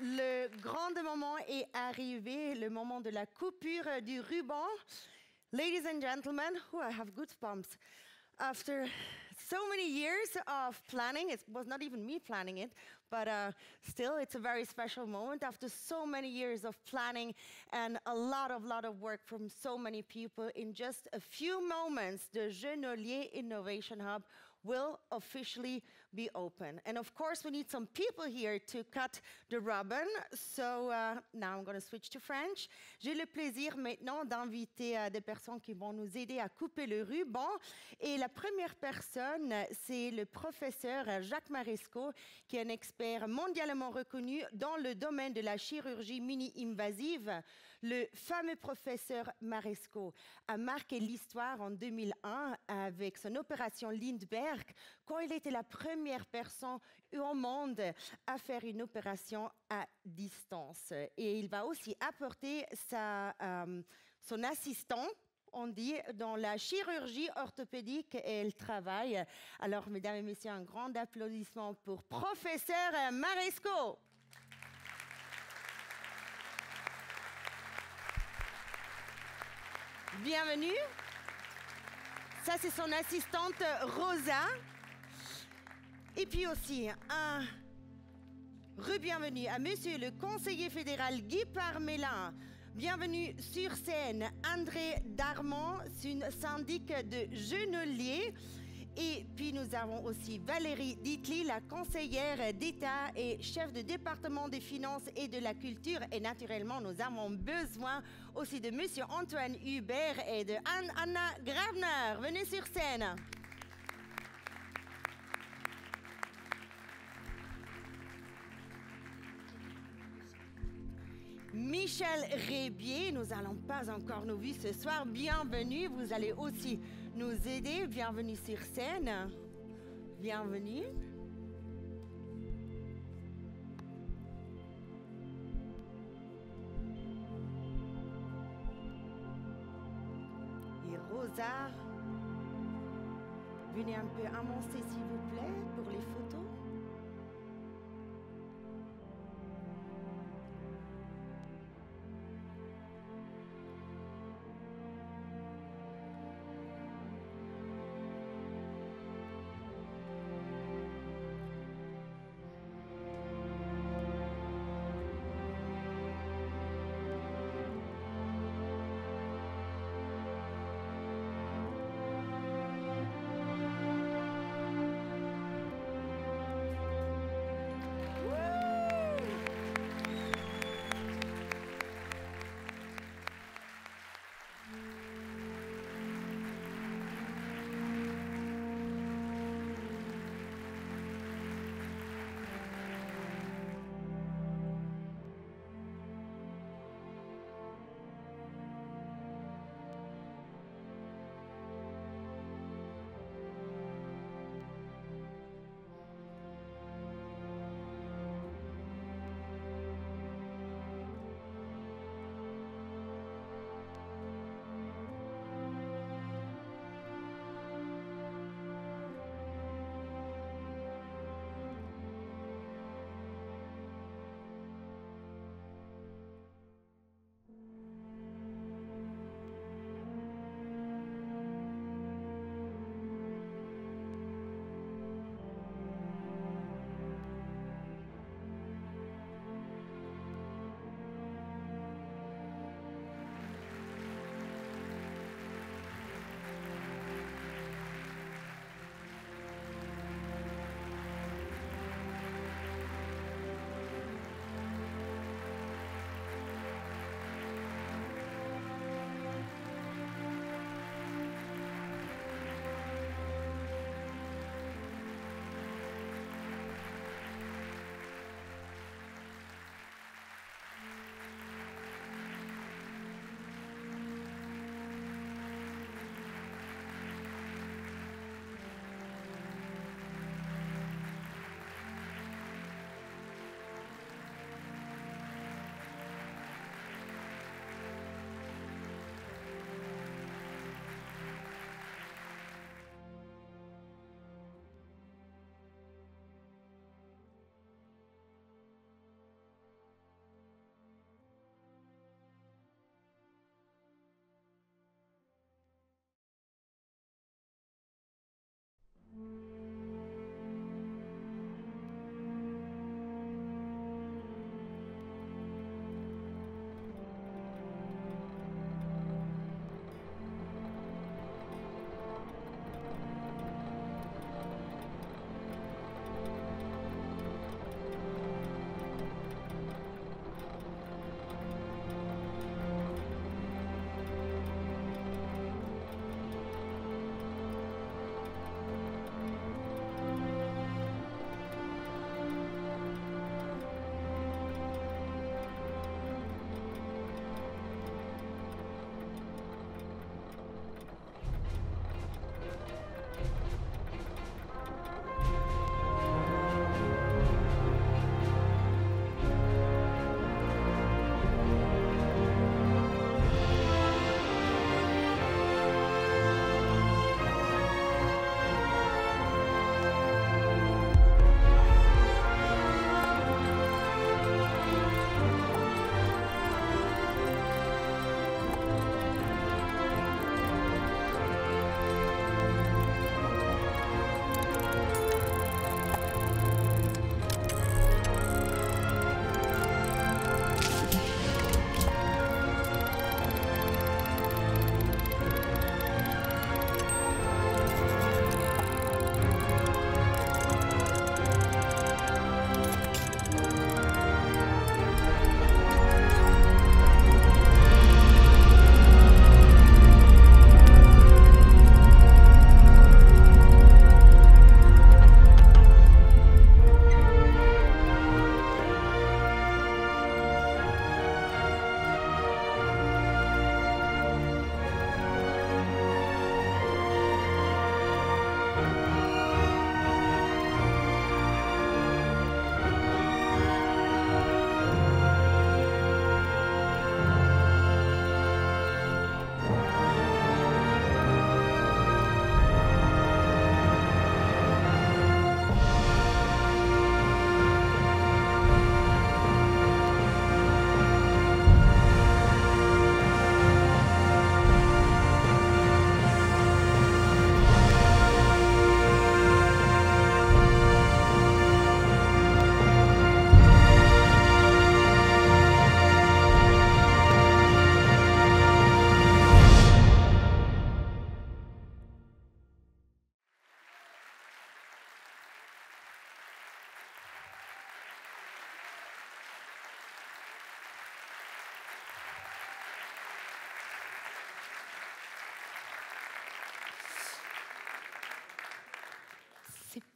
le grand moment est arrivé, le moment de la coupure du ruban. Ladies and gentlemen, I have goosebumps. After so many years of planning, it was not even me planning it, but still it's a very special moment. After so many years of planning and a lot of work from so many people, in just a few moments, the Genolier Innovation Hub will officially be open. And of course, we need some people here to cut the ribbon. So now I'm going to switch to French. J'ai le plaisir maintenant d'inviter des personnes qui vont nous aider à couper le ruban. Et la première personne, c'est le professeur Jacques Marescot, qui est un expert mondialement reconnu dans le domaine de la chirurgie mini-invasive. Le fameux professeur Marescot a marqué l'histoire en 2001 avec son opération Lindbergh, quand il était la première personne au monde à faire une opération à distance. Et il va aussi apporter son assistant, on dit, dans la chirurgie orthopédique, et elle travaille. Alors, mesdames et messieurs, un grand applaudissement pour professeur Marescot. Bienvenue. Ça, c'est son assistante Rosa. Et puis aussi, un re-bienvenue à monsieur le conseiller fédéral Guy Parmelin. Bienvenue sur scène, André Darmon, syndic de Genolier. Et puis nous avons aussi Valérie Ditli, la conseillère d'État et chef de département des finances et de la culture. Et naturellement, nous avons besoin aussi de monsieur Antoine Hubert et de Anna Grabner. Venez sur scène. Michel Rébier, nous n'allons pas encore nous voir ce soir. Bienvenue, vous allez aussi nous aider. Bienvenue sur scène. Bienvenue. Et Rosa, venez un peu avancer s'il vous plaît pour les photos.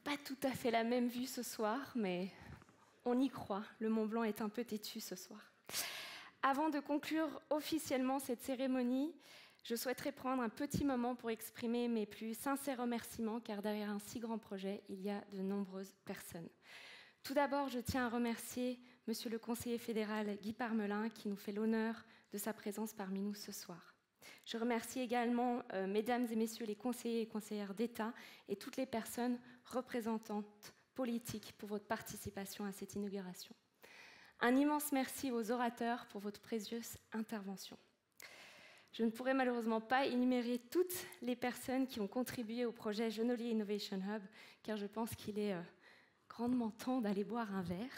pas tout à fait la même vue ce soir, mais on y croit. Le Mont Blanc est un peu têtu ce soir. Avant de conclure officiellement cette cérémonie, je souhaiterais prendre un petit moment pour exprimer mes plus sincères remerciements, car derrière un si grand projet, il y a de nombreuses personnes. Tout d'abord, je tiens à remercier Monsieur le conseiller fédéral Guy Parmelin, qui nous fait l'honneur de sa présence parmi nous ce soir. Je remercie également Mesdames et Messieurs les conseillers et conseillères d'État et toutes les personnes représentantes politiques pour votre participation à cette inauguration. Un immense merci aux orateurs pour votre précieuse intervention. Je ne pourrai malheureusement pas énumérer toutes les personnes qui ont contribué au projet Genolier Innovation Hub, car je pense qu'il est grandement temps d'aller boire un verre.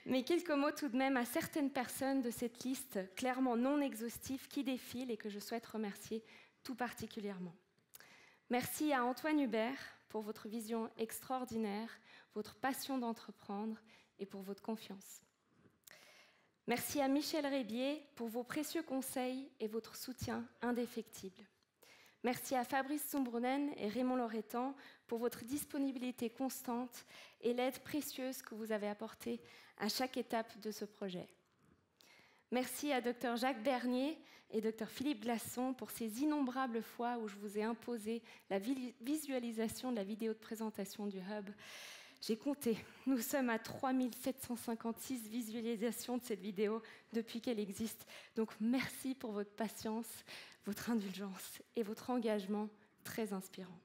Mais quelques mots tout de même à certaines personnes de cette liste clairement non exhaustive qui défile et que je souhaite remercier tout particulièrement. Merci à Antoine Hubert pour votre vision extraordinaire, votre passion d'entreprendre et pour votre confiance. Merci à Michel Rébier pour vos précieux conseils et votre soutien indéfectible. Merci à Fabrice Sombrunen et Raymond Loretan pour votre disponibilité constante et l'aide précieuse que vous avez apportée à chaque étape de ce projet. Merci à Dr Jacques Bernier et Dr Philippe Glasson pour ces innombrables fois où je vous ai imposé la visualisation de la vidéo de présentation du Hub. J'ai compté, nous sommes à 3756 visualisations de cette vidéo depuis qu'elle existe. Donc merci pour votre patience, votre indulgence et votre engagement très inspirant.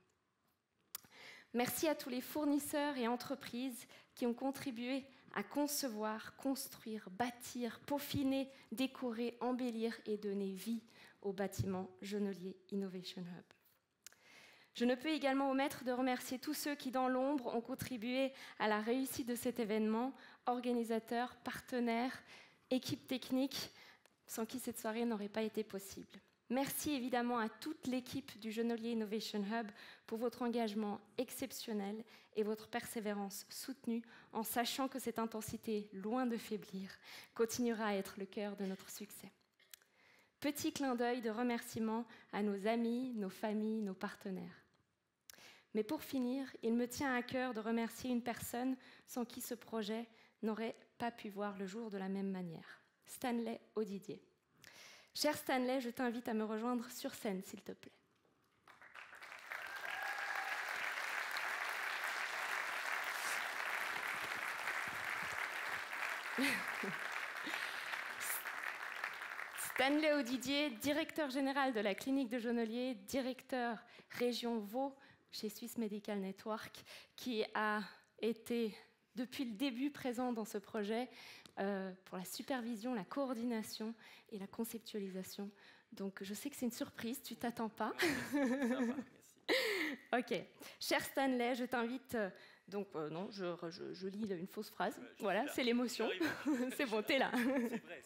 Merci à tous les fournisseurs et entreprises qui ont contribué à concevoir, construire, bâtir, peaufiner, décorer, embellir et donner vie au bâtiment Genolier Innovation Hub. Je ne peux également omettre de remercier tous ceux qui, dans l'ombre, ont contribué à la réussite de cet événement, organisateurs, partenaires, équipes techniques, sans qui cette soirée n'aurait pas été possible. Merci évidemment à toute l'équipe du Genolier Innovation Hub pour votre engagement exceptionnel et votre persévérance soutenue, en sachant que cette intensité, loin de faiblir, continuera à être le cœur de notre succès. Petit clin d'œil de remerciement à nos amis, nos familles, nos partenaires. Mais pour finir, il me tient à cœur de remercier une personne sans qui ce projet n'aurait pas pu voir le jour de la même manière, Stanley Audidier. Cher Stanley, je t'invite à me rejoindre sur scène, s'il te plaît. Stanley Audidier, directeur général de la clinique de Genolier, directeur région Vaud chez Swiss Medical Network, qui a été depuis le début présent dans ce projet pour la supervision, la coordination et la conceptualisation. Donc je sais que c'est une surprise, tu t'attends pas. Ok. Cher Stanley, je t'invite... non, je lis une fausse phrase. Voilà, c'est l'émotion. C'est bon, t'es là. C'est vrai.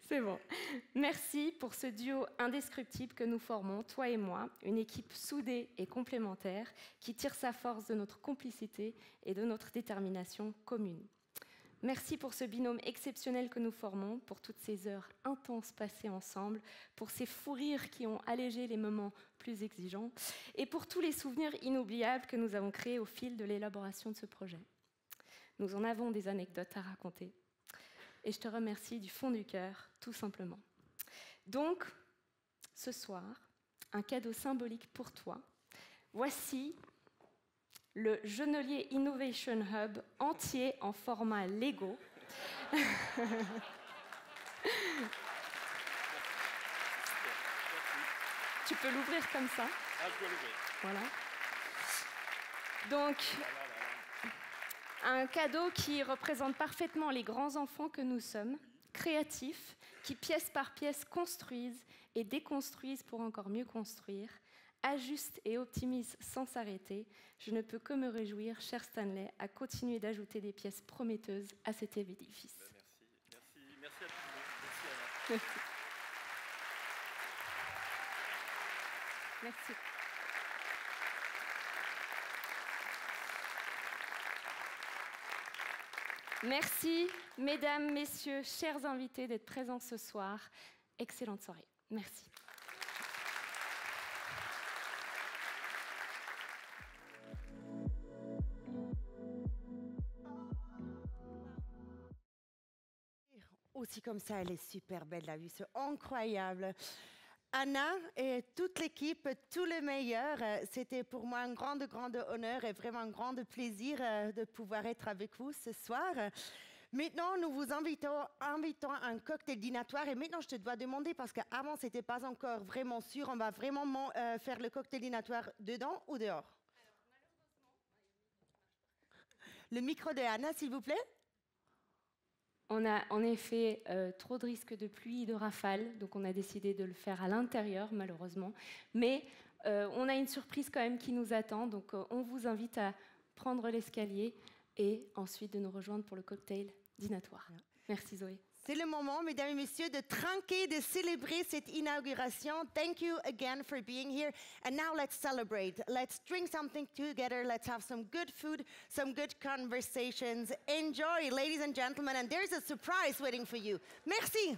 C'est bon. Merci pour ce duo indescriptible que nous formons, toi et moi, une équipe soudée et complémentaire qui tire sa force de notre complicité et de notre détermination commune. Merci pour ce binôme exceptionnel que nous formons, pour toutes ces heures intenses passées ensemble, pour ces fous rires qui ont allégé les moments plus exigeants et pour tous les souvenirs inoubliables que nous avons créés au fil de l'élaboration de ce projet. Nous en avons des anecdotes à raconter. Et je te remercie du fond du cœur, tout simplement. Donc, ce soir, un cadeau symbolique pour toi. Voici le Genolier Innovation Hub entier en format Lego. Tu peux l'ouvrir comme ça. Ah, je peux l'ouvrir. Voilà. Donc... un cadeau qui représente parfaitement les grands enfants que nous sommes, créatifs, qui pièce par pièce construisent et déconstruisent pour encore mieux construire, ajustent et optimisent sans s'arrêter. Je ne peux que me réjouir, cher Stanley, à continuer d'ajouter des pièces prometteuses à cet édifice. Merci à tout le monde. Merci. Merci. Merci, mesdames, messieurs, chers invités, d'être présents ce soir. Excellente soirée. Merci. aussi comme ça, elle est super belle, la vue, c'est incroyable. Anna et toute l'équipe, tous les meilleurs, c'était pour moi un grand honneur et vraiment un grand plaisir de pouvoir être avec vous ce soir. Maintenant, nous vous invitons à un cocktail dînatoire. Et maintenant, je te dois demander, parce qu'avant, ce n'était pas encore vraiment sûr, on va vraiment faire le cocktail dînatoire dedans ou dehors? Le micro de Anna, s'il vous plaît. On a en effet trop de risques de pluie et de rafales, donc on a décidé de le faire à l'intérieur, malheureusement. Mais on a une surprise quand même qui nous attend, donc on vous invite à prendre l'escalier et ensuite de nous rejoindre pour le cocktail dînatoire. Merci Zoé. C'est le moment, mesdames et messieurs, de trinquer, de célébrer cette inauguration. Thank you again for being here. And now let's celebrate. Let's drink something together. Let's have some good food, some good conversations. Enjoy, ladies and gentlemen. And there's a surprise waiting for you. Merci.